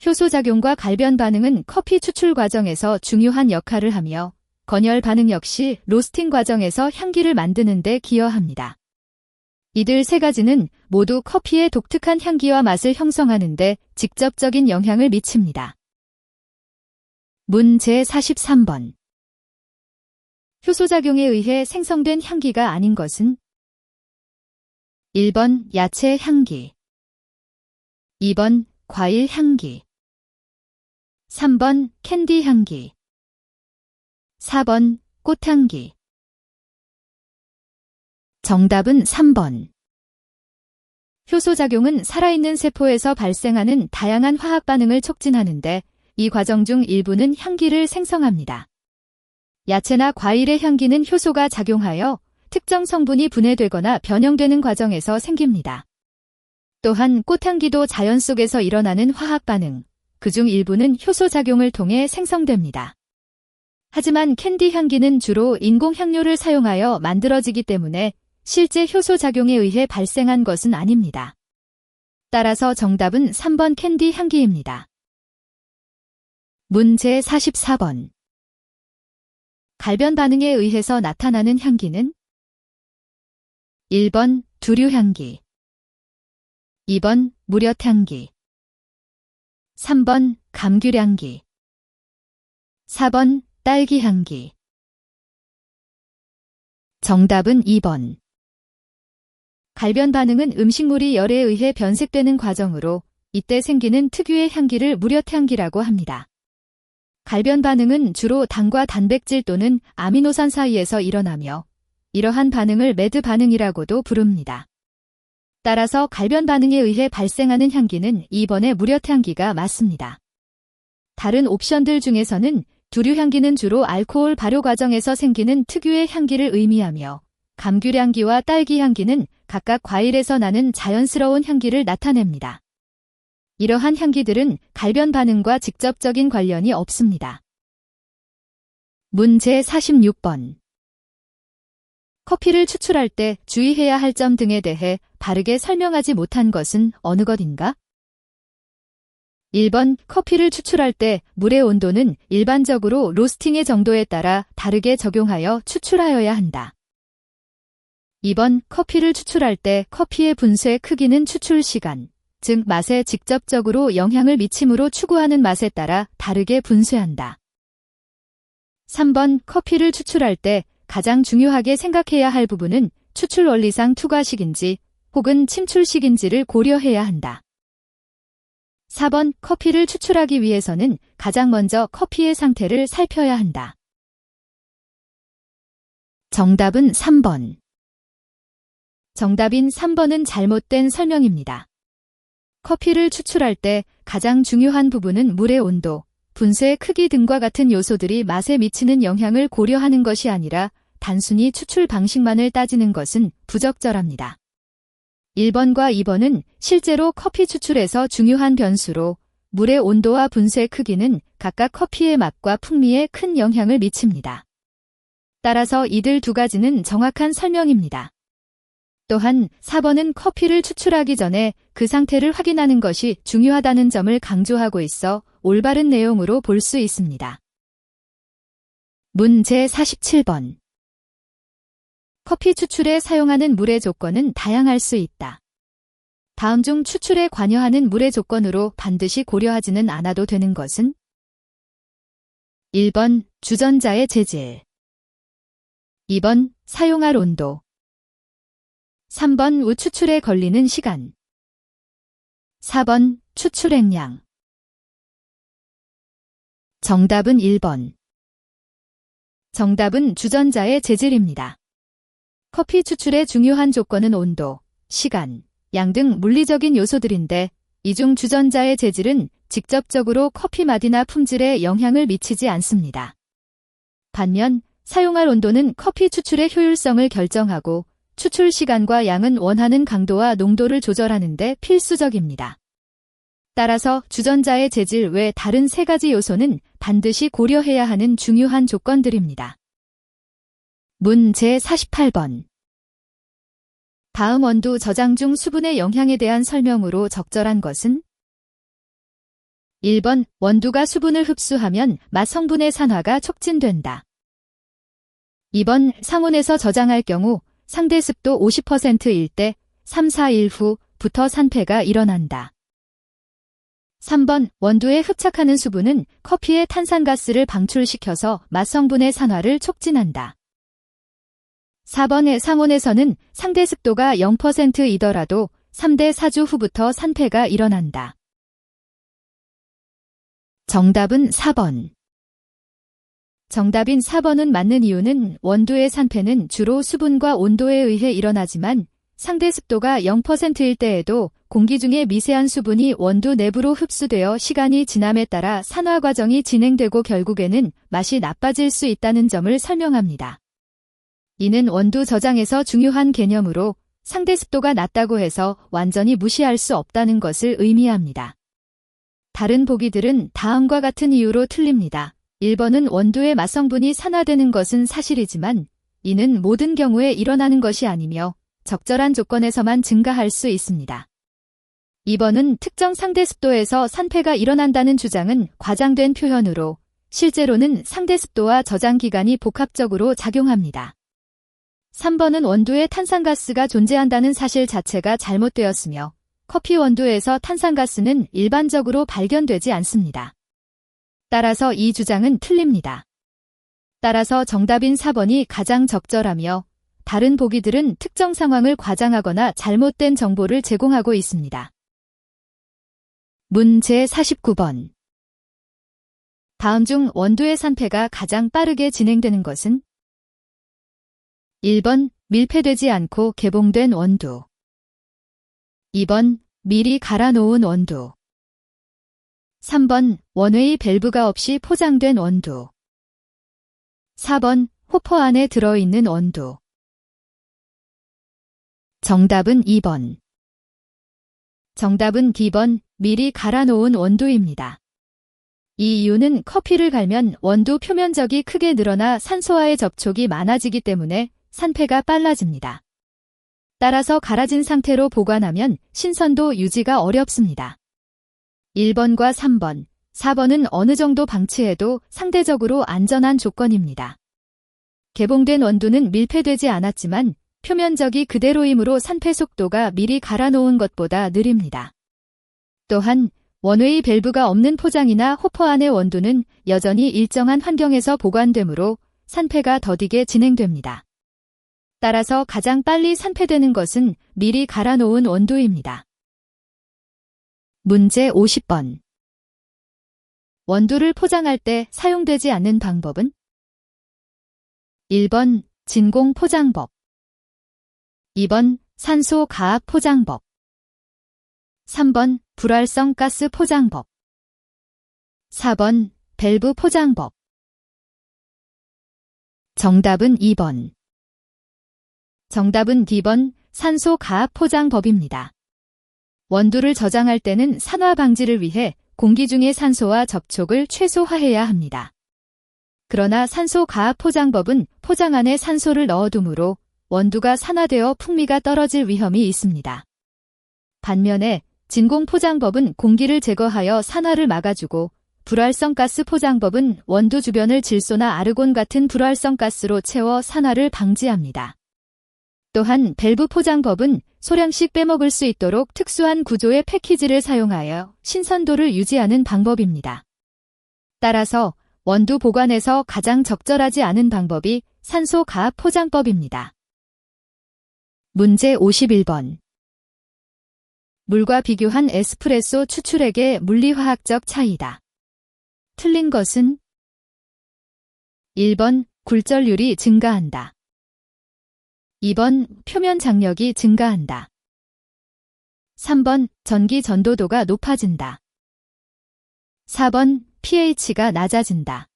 효소작용과 갈변 반응은 커피 추출 과정에서 중요한 역할을 하며 건열 반응 역시 로스팅 과정에서 향기를 만드는 데 기여합니다. 이들 세 가지는 모두 커피의 독특한 향기와 맛을 형성하는 데 직접적인 영향을 미칩니다. 문제 43번. 효소작용에 의해 생성된 향기가 아닌 것은 1번 야채 향기, 2번 과일 향기, 3번 캔디 향기, 4번 꽃향기. 정답은 3번. 효소작용은 살아있는 세포에서 발생하는 다양한 화학 반응을 촉진하는데 이 과정 중 일부는 향기를 생성합니다. 야채나 과일의 향기는 효소가 작용하여 특정 성분이 분해되거나 변형되는 과정에서 생깁니다. 또한 꽃향기도 자연 속에서 일어나는 화학 반응, 그중 일부는 효소작용을 통해 생성됩니다. 하지만 캔디 향기는 주로 인공향료를 사용하여 만들어지기 때문에 실제 효소작용에 의해 발생한 것은 아닙니다. 따라서 정답은 3번 캔디 향기입니다. 문제 44번. 갈변 반응에 의해서 나타나는 향기는 1번 두류향기, 2번 무엿향기, 3번 감귤향기, 4번 딸기향기. 정답은 2번. 갈변 반응은 음식물이 열에 의해 변색되는 과정으로 이때 생기는 특유의 향기를 무엿향기라고 합니다. 갈변 반응은 주로 당과 단백질 또는 아미노산 사이에서 일어나며 이러한 반응을 매드 반응이라고도 부릅니다. 따라서 갈변 반응에 의해 발생하는 향기는 2번의 무엿향기가 맞습니다. 다른 옵션들 중에서는 두류향기는 주로 알코올 발효 과정에서 생기는 특유의 향기를 의미하며 감귤향기와 딸기향기는 각각 과일에서 나는 자연스러운 향기를 나타냅니다. 이러한 향기들은 갈변 반응과 직접적인 관련이 없습니다. 문제 46번. 커피를 추출할 때 주의해야 할 점 등에 대해 바르게 설명하지 못한 것은 어느 것인가? 1번 커피를 추출할 때 물의 온도는 일반적으로 로스팅의 정도에 따라 다르게 적용하여 추출하여야 한다. 2번 커피를 추출할 때 커피의 분쇄 크기는 추출 시간, 즉 맛에 직접적으로 영향을 미치므로 추구하는 맛에 따라 다르게 분쇄한다. 3번 커피를 추출할 때 가장 중요하게 생각해야 할 부분은 추출 원리상 투과식인지 혹은 침출식인지를 고려해야 한다. 4번 커피를 추출하기 위해서는 가장 먼저 커피의 상태를 살펴야 한다. 정답은 3번. 정답인 3번은 잘못된 설명입니다. 커피를 추출할 때 가장 중요한 부분은 물의 온도, 분쇄 크기 등과 같은 요소들이 맛에 미치는 영향을 고려하는 것이 아니라 단순히 추출 방식만을 따지는 것은 부적절합니다. 1번과 2번은 실제로 커피 추출에서 중요한 변수로 물의 온도와 분쇄 크기는 각각 커피의 맛과 풍미에 큰 영향을 미칩니다. 따라서 이들 두 가지는 정확한 설명입니다. 또한 4번은 커피를 추출하기 전에 그 상태를 확인하는 것이 중요하다는 점을 강조하고 있어 올바른 내용으로 볼 수 있습니다. 문제 47번. 커피 추출에 사용하는 물의 조건은 다양할 수 있다. 다음 중 추출에 관여하는 물의 조건으로 반드시 고려하지는 않아도 되는 것은? 1번 주전자의 재질, 2번 사용할 온도, 3번 우추출에 걸리는 시간, 4번 추출액량. 정답은 1번. 정답은 주전자의 재질입니다. 커피 추출의 중요한 조건은 온도, 시간, 양 등 물리적인 요소들인데 이 중 주전자의 재질은 직접적으로 커피 맛이나 품질에 영향을 미치지 않습니다. 반면 사용할 온도는 커피 추출의 효율성을 결정하고 추출 시간과 양은 원하는 강도와 농도를 조절하는 데 필수적입니다. 따라서 주전자의 재질 외 다른 세 가지 요소는 반드시 고려해야 하는 중요한 조건들입니다. 문제 48번. 다음 원두 저장 중 수분의 영향에 대한 설명으로 적절한 것은? 1번 원두가 수분을 흡수하면 맛 성분의 산화가 촉진된다. 2번 상온에서 저장할 경우 상대 습도 50%일 때 3, 4일 후부터 산패가 일어난다. 3번 원두에 흡착하는 수분은 커피의 탄산가스를 방출시켜서 맛 성분의 산화를 촉진한다. 4번의 상온에서는 상대 습도가 0%이더라도 3대 4주 후부터 산패가 일어난다. 정답은 4번. 정답인 4번은 맞는 이유는 원두의 산패는 주로 수분과 온도에 의해 일어나지만 상대 습도가 0%일 때에도 공기 중에 미세한 수분이 원두 내부로 흡수되어 시간이 지남에 따라 산화 과정이 진행되고 결국에는 맛이 나빠질 수 있다는 점을 설명합니다. 이는 원두 저장에서 중요한 개념으로 상대 습도가 낮다고 해서 완전히 무시할 수 없다는 것을 의미합니다. 다른 보기들은 다음과 같은 이유로 틀립니다. 1번은 원두의 맛성분이 산화되는 것은 사실이지만 이는 모든 경우에 일어나는 것이 아니며 적절한 조건에서만 증가할 수 있습니다. 2번은 특정 상대 습도에서 산패가 일어난다는 주장은 과장된 표현으로 실제로는 상대 습도와 저장 기간이 복합적으로 작용합니다. 3번은 원두에 탄산가스가 존재한다는 사실 자체가 잘못되었으며 커피 원두에서 탄산가스는 일반적으로 발견되지 않습니다. 따라서 이 주장은 틀립니다. 따라서 정답인 4번이 가장 적절하며 다른 보기들은 특정 상황을 과장하거나 잘못된 정보를 제공하고 있습니다. 문제 49번. 다음 중 원두의 산패가 가장 빠르게 진행되는 것은? 1번 밀폐되지 않고 개봉된 원두, 2번 미리 갈아 놓은 원두, 3번 원웨이 밸브가 없이 포장된 원두, 4번 호퍼 안에 들어있는 원두. 정답은 2번. 정답은 D번 미리 갈아 놓은 원두입니다. 이 이유는 커피를 갈면 원두 표면적이 크게 늘어나 산소와의 접촉이 많아지기 때문에 산패가 빨라집니다. 따라서 갈아진 상태로 보관하면 신선도 유지가 어렵습니다. 1번과 3번, 4번은 어느 정도 방치해도 상대적으로 안전한 조건입니다. 개봉된 원두는 밀폐되지 않았지만 표면적이 그대로이므로 산패 속도가 미리 갈아놓은 것보다 느립니다. 또한 원웨이 밸브가 없는 포장이나 호퍼 안의 원두는 여전히 일정한 환경에서 보관되므로 산패가 더디게 진행됩니다. 따라서 가장 빨리 산패되는 것은 미리 갈아놓은 원두입니다. 문제 50번. 원두를 포장할 때 사용되지 않는 방법은? 1번 진공 포장법, 2번 산소 가압 포장법, 3번 불활성 가스 포장법, 4번 밸브 포장법. 정답은 2번. 정답은 D번 산소 가압 포장법입니다. 원두를 저장할 때는 산화 방지를 위해 공기 중의 산소와 접촉을 최소화해야 합니다. 그러나 산소 가압 포장법은 포장 안에 산소를 넣어두므로 원두가 산화되어 풍미가 떨어질 위험이 있습니다. 반면에 진공 포장법은 공기를 제거하여 산화를 막아주고 불활성 가스 포장법은 원두 주변을 질소나 아르곤 같은 불활성 가스로 채워 산화를 방지합니다. 또한 밸브 포장법은 소량씩 빼먹을 수 있도록 특수한 구조의 패키지를 사용하여 신선도를 유지하는 방법입니다. 따라서 원두 보관에서 가장 적절하지 않은 방법이 산소 가압 포장법입니다. 문제 51번. 물과 비교한 에스프레소 추출액의 물리화학적 차이다. 틀린 것은? 1번 굴절률이 증가한다. 2번 표면 장력이 증가한다. 3번 전기 전도도가 높아진다. 4번 pH가 낮아진다.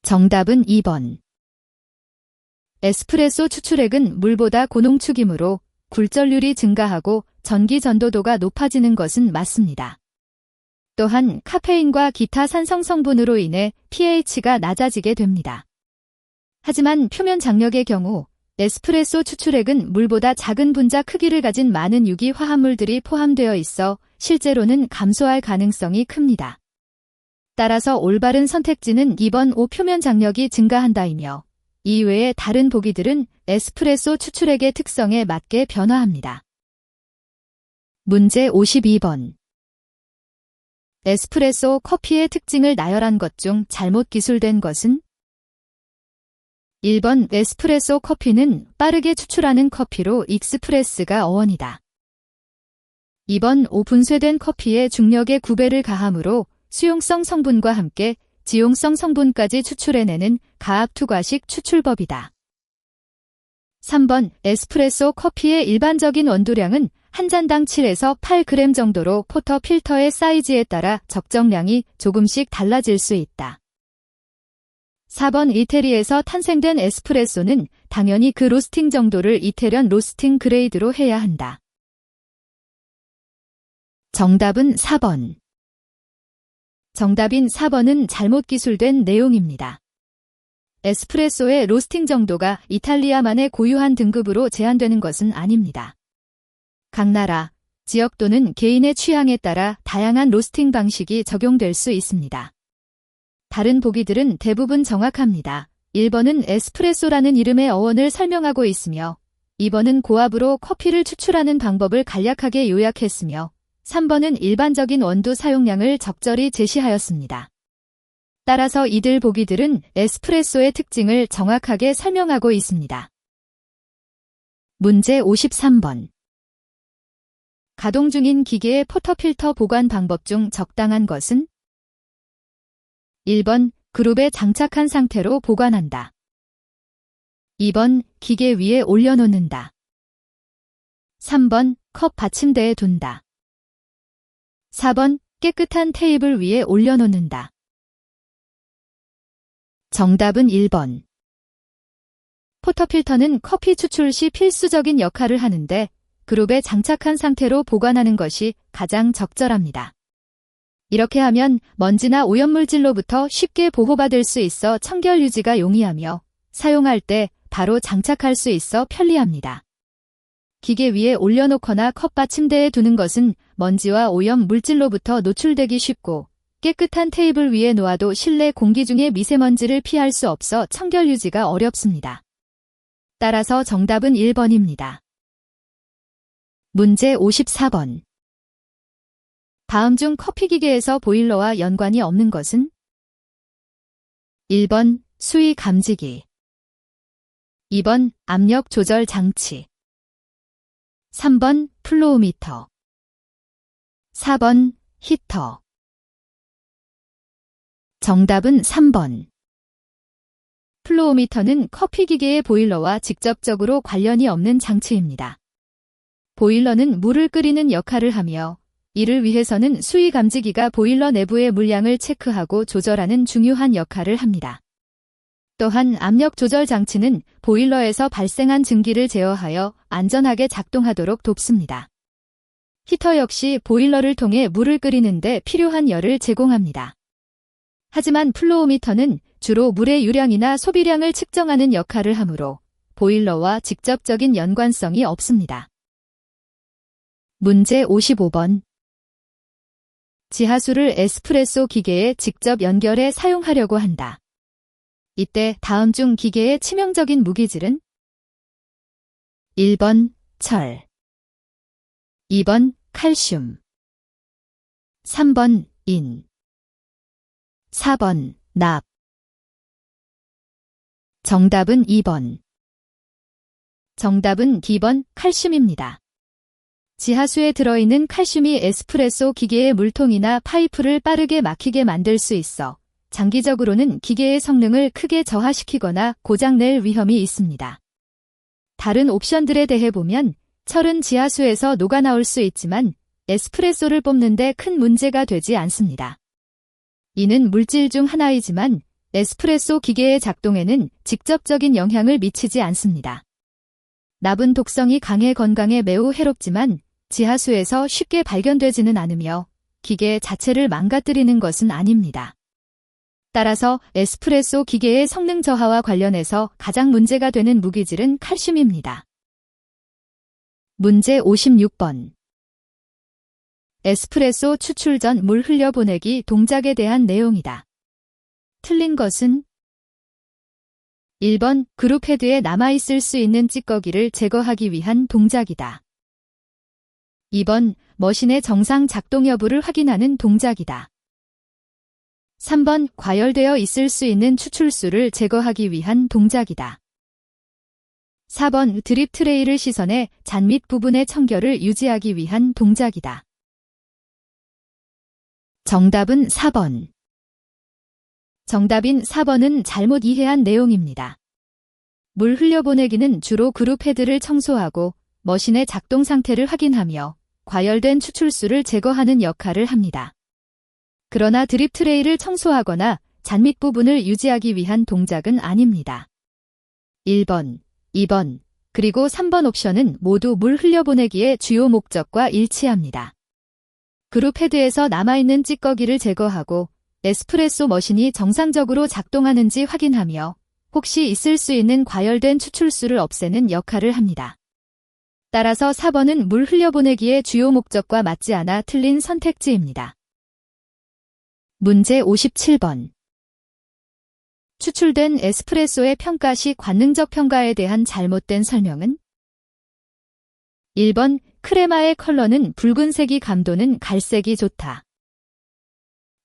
정답은 2번. 에스프레소 추출액은 물보다 고농축이므로 굴절률이 증가하고 전기 전도도가 높아지는 것은 맞습니다. 또한 카페인과 기타 산성 성분으로 인해 pH가 낮아지게 됩니다. 하지만 표면 장력의 경우 에스프레소 추출액은 물보다 작은 분자 크기를 가진 많은 유기 화합물들이 포함되어 있어 실제로는 감소할 가능성이 큽니다. 따라서 올바른 선택지는 2번 O 표면 장력이 증가한다이며 이외의 다른 보기들은 에스프레소 추출액의 특성에 맞게 변화합니다. 문제 52번. 에스프레소 커피의 특징을 나열한 것 중 잘못 기술된 것은? 1번 에스프레소 커피는 빠르게 추출하는 커피로 익스프레스가 어원이다. 2번 오분쇄된 커피에 중력의 9배를 가함으로 수용성 성분과 함께 지용성 성분까지 추출해내는 가압투과식 추출법이다. 3번 에스프레소 커피의 일반적인 원두량은 한 잔당 7에서 8g 정도로 포터 필터의 사이즈에 따라 적정량이 조금씩 달라질 수 있다. 4번 이태리에서 탄생된 에스프레소는 당연히 그 로스팅 정도를 이태리언 로스팅 그레이드로 해야 한다. 정답은 4번. 정답인 4번은 잘못 기술된 내용입니다. 에스프레소의 로스팅 정도가 이탈리아만의 고유한 등급으로 제한되는 것은 아닙니다. 각 나라, 지역 또는 개인의 취향에 따라 다양한 로스팅 방식이 적용될 수 있습니다. 다른 보기들은 대부분 정확합니다. 1번은 에스프레소라는 이름의 어원을 설명하고 있으며 2번은 고압으로 커피를 추출하는 방법을 간략하게 요약했으며 3번은 일반적인 원두 사용량을 적절히 제시하였습니다. 따라서 이들 보기들은 에스프레소의 특징을 정확하게 설명하고 있습니다. 문제 53번. 가동 중인 기계의 포터필터 보관 방법 중 적당한 것은? 1번 그룹에 장착한 상태로 보관한다. 2번 기계 위에 올려놓는다. 3번 컵 받침대에 둔다. 4번 깨끗한 테이블 위에 올려놓는다. 정답은 1번. 포터필터는 커피 추출 시 필수적인 역할을 하는데 그룹에 장착한 상태로 보관하는 것이 가장 적절합니다. 이렇게 하면 먼지나 오염물질로부터 쉽게 보호받을 수 있어 청결 유지가 용이하며 사용할 때 바로 장착할 수 있어 편리합니다. 기계 위에 올려놓거나 컵 받침대에 두는 것은 먼지와 오염 물질로부터 노출되기 쉽고 깨끗한 테이블 위에 놓아도 실내 공기 중의 미세먼지를 피할 수 없어 청결 유지가 어렵습니다. 따라서 정답은 1번입니다. 문제 54번. 다음 중 커피기계에서 보일러와 연관이 없는 것은? 1번 수위 감지기, 2번 압력 조절 장치, 3번 플로우미터, 4번 히터. 정답은 3번. 플로우미터는 커피기계의 보일러와 직접적으로 관련이 없는 장치입니다. 보일러는 물을 끓이는 역할을 하며 이를 위해서는 수위 감지기가 보일러 내부의 물량을 체크하고 조절하는 중요한 역할을 합니다. 또한 압력 조절 장치는 보일러에서 발생한 증기를 제어하여 안전하게 작동하도록 돕습니다. 히터 역시 보일러를 통해 물을 끓이는 데 필요한 열을 제공합니다. 하지만 플로우미터는 주로 물의 유량이나 소비량을 측정하는 역할을 하므로 보일러와 직접적인 연관성이 없습니다. 문제 55번. 지하수를 에스프레소 기계에 직접 연결해 사용하려고 한다. 이때 다음 중 기계의 치명적인 무기질은? 1번 철, 2번 칼슘, 3번 인, 4번 납. 정답은 2번. 정답은 D번 칼슘입니다. 지하수에 들어있는 칼슘이 에스프레소 기계의 물통이나 파이프를 빠르게 막히게 만들 수 있어 장기적으로는 기계의 성능을 크게 저하시키거나 고장낼 위험이 있습니다. 다른 옵션들에 대해 보면 철은 지하수에서 녹아나올 수 있지만 에스프레소를 뽑는데 큰 문제가 되지 않습니다. 이는 물질 중 하나이지만 에스프레소 기계의 작동에는 직접적인 영향을 미치지 않습니다. 납은 독성이 강해 건강에 매우 해롭지만 지하수에서 쉽게 발견되지는 않으며 기계 자체를 망가뜨리는 것은 아닙니다. 따라서 에스프레소 기계의 성능 저하와 관련해서 가장 문제가 되는 무기질은 칼슘입니다. 문제 56번. 에스프레소 추출 전 물 흘려보내기 동작에 대한 내용이다. 틀린 것은? 1번 그룹 헤드에 남아있을 수 있는 찌꺼기를 제거하기 위한 동작이다. 2번 머신의 정상 작동 여부를 확인하는 동작이다. 3번 과열되어 있을 수 있는 추출수를 제거하기 위한 동작이다. 4번 드립 트레이를 시선해 잔밑 부분의 청결을 유지하기 위한 동작이다. 정답은 4번. 정답인 4번은 잘못 이해한 내용입니다. 물 흘려보내기는 주로 그룹 헤드를 청소하고 머신의 작동 상태를 확인하며 과열된 추출수를 제거하는 역할을 합니다. 그러나 드립 트레이를 청소하거나 잔밑 부분을 유지하기 위한 동작은 아닙니다. 1번, 2번, 그리고 3번 옵션은 모두 물 흘려보내기의 주요 목적과 일치합니다. 그룹 헤드에서 남아있는 찌꺼기를 제거하고 에스프레소 머신이 정상적으로 작동하는지 확인하며 혹시 있을 수 있는 과열된 추출수를 없애는 역할을 합니다. 따라서 4번은 물 흘려보내기의 주요 목적과 맞지 않아 틀린 선택지입니다. 문제 57번. 추출된 에스프레소의 평가 시 관능적 평가에 대한 잘못된 설명은? 1번 크레마의 컬러는 붉은색이 감도는 갈색이 좋다.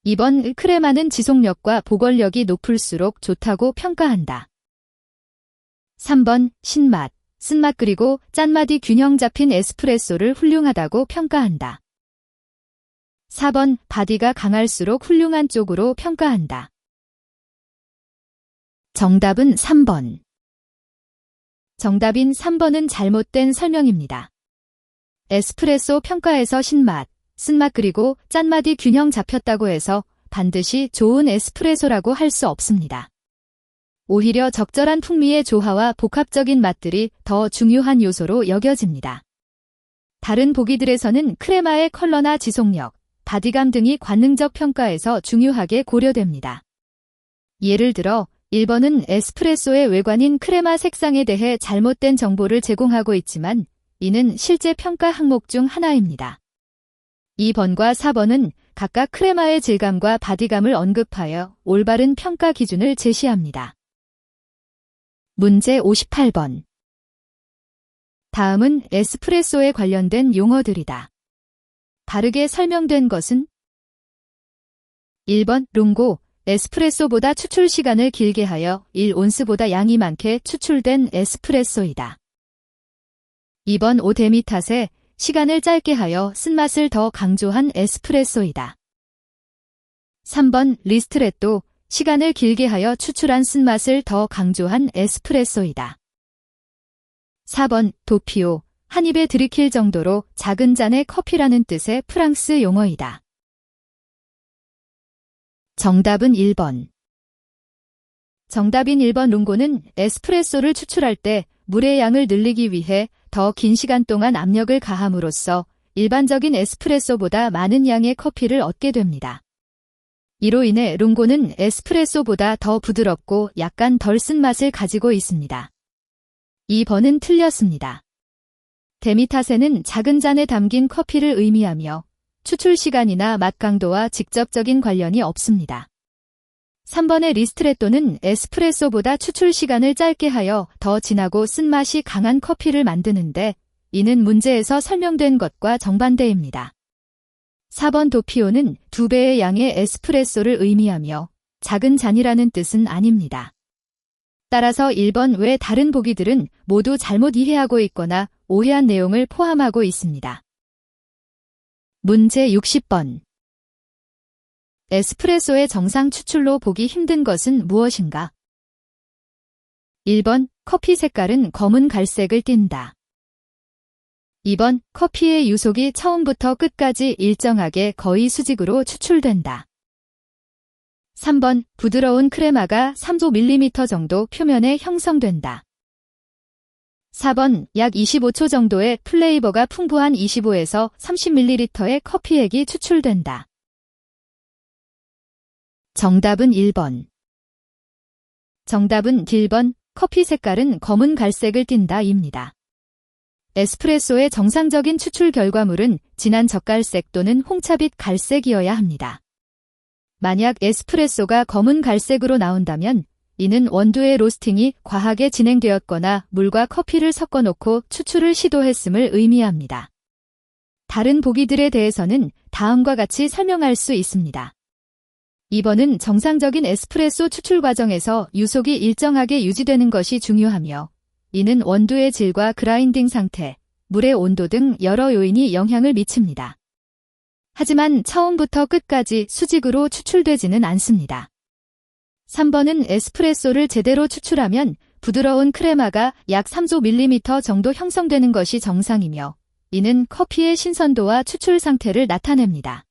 2번 크레마는 지속력과 보관력이 높을수록 좋다고 평가한다. 3번 신맛, 쓴맛 그리고 짠맛이 균형 잡힌 에스프레소를 훌륭하다고 평가한다. 4번 바디가 강할수록 훌륭한 쪽으로 평가한다. 정답은 3번. 정답인 3번은 잘못된 설명입니다. 에스프레소 평가에서 신맛, 쓴맛 그리고 짠맛이 균형 잡혔다고 해서 반드시 좋은 에스프레소라고 할 수 없습니다. 오히려 적절한 풍미의 조화와 복합적인 맛들이 더 중요한 요소로 여겨집니다. 다른 보기들에서는 크레마의 컬러나 지속력, 바디감 등이 관능적 평가에서 중요하게 고려됩니다. 예를 들어 1번은 에스프레소의 외관인 크레마 색상에 대해 잘못된 정보를 제공하고 있지만 이는 실제 평가 항목 중 하나입니다. 2번과 4번은 각각 크레마의 질감과 바디감을 언급하여 올바른 평가 기준을 제시합니다. 문제 58번. 다음은 에스프레소에 관련된 용어들이다. 바르게 설명된 것은 1번 룽고, 에스프레소보다 추출 시간을 길게 하여 1온스보다 양이 많게 추출된 에스프레소이다. 2번 오데미탓에 시간을 짧게 하여 쓴맛을 더 강조한 에스프레소이다. 3번 리스트레또, 시간을 길게 하여 추출한 쓴맛을 더 강조한 에스프레소이다. 4번 도피오, 한 입에 들이킬 정도로 작은 잔의 커피라는 뜻의 프랑스 용어이다. 정답은 1번. 정답인 1번 룽고는 에스프레소를 추출할 때 물의 양을 늘리기 위해 더 긴 시간 동안 압력을 가함으로써 일반적인 에스프레소보다 많은 양의 커피를 얻게 됩니다. 이로 인해 룽고는 에스프레소보다 더 부드럽고 약간 덜 쓴맛을 가지고 있습니다. 2번은 틀렸습니다. 데미타세는 작은 잔에 담긴 커피를 의미하며 추출 시간이나 맛 강도와 직접적인 관련이 없습니다. 3번의 리스트레또는 에스프레소보다 추출 시간을 짧게 하여 더 진하고 쓴맛이 강한 커피를 만드는데 이는 문제에서 설명된 것과 정반대입니다. 4번 도피오는 2배의 양의 에스프레소를 의미하며 작은 잔이라는 뜻은 아닙니다. 따라서 1번 외 다른 보기들은 모두 잘못 이해하고 있거나 오해한 내용을 포함하고 있습니다. 문제 60번. 에스프레소의 정상 추출로 보기 힘든 것은 무엇인가? 1번 커피 색깔은 검은 갈색을 띈다. 2번 커피의 유속이 처음부터 끝까지 일정하게 거의 수직으로 추출된다. 3번 부드러운 크레마가 3~5mm 정도 표면에 형성된다. 4번 약 25초 정도의 플레이버가 풍부한 25에서 30ml의 커피액이 추출된다. 정답은 1번. 정답은 1번 커피 색깔은 검은 갈색을 띈다 입니다. 에스프레소의 정상적인 추출 결과물은 진한 젓갈색 또는 홍차빛 갈색이어야 합니다. 만약 에스프레소가 검은 갈색으로 나온다면 이는 원두의 로스팅이 과하게 진행되었거나 물과 커피를 섞어 놓고 추출을 시도했음을 의미합니다. 다른 보기들에 대해서는 다음과 같이 설명할 수 있습니다. 2번은 정상적인 에스프레소 추출 과정에서 유속이 일정하게 유지되는 것이 중요하며 이는 원두의 질과 그라인딩 상태, 물의 온도 등 여러 요인이 영향을 미칩니다. 하지만 처음부터 끝까지 수직으로 추출되지는 않습니다. 3번은 에스프레소를 제대로 추출하면 부드러운 크레마가 약 3~5mm 정도 형성되는 것이 정상이며 이는 커피의 신선도와 추출 상태를 나타냅니다.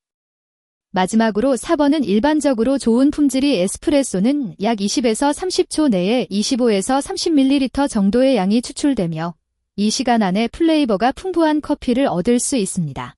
마지막으로 4번은 일반적으로 좋은 품질의 에스프레소는 약 20에서 30초 내에 25에서 30ml 정도의 양이 추출되며 이 시간 안에 플레이버가 풍부한 커피를 얻을 수 있습니다.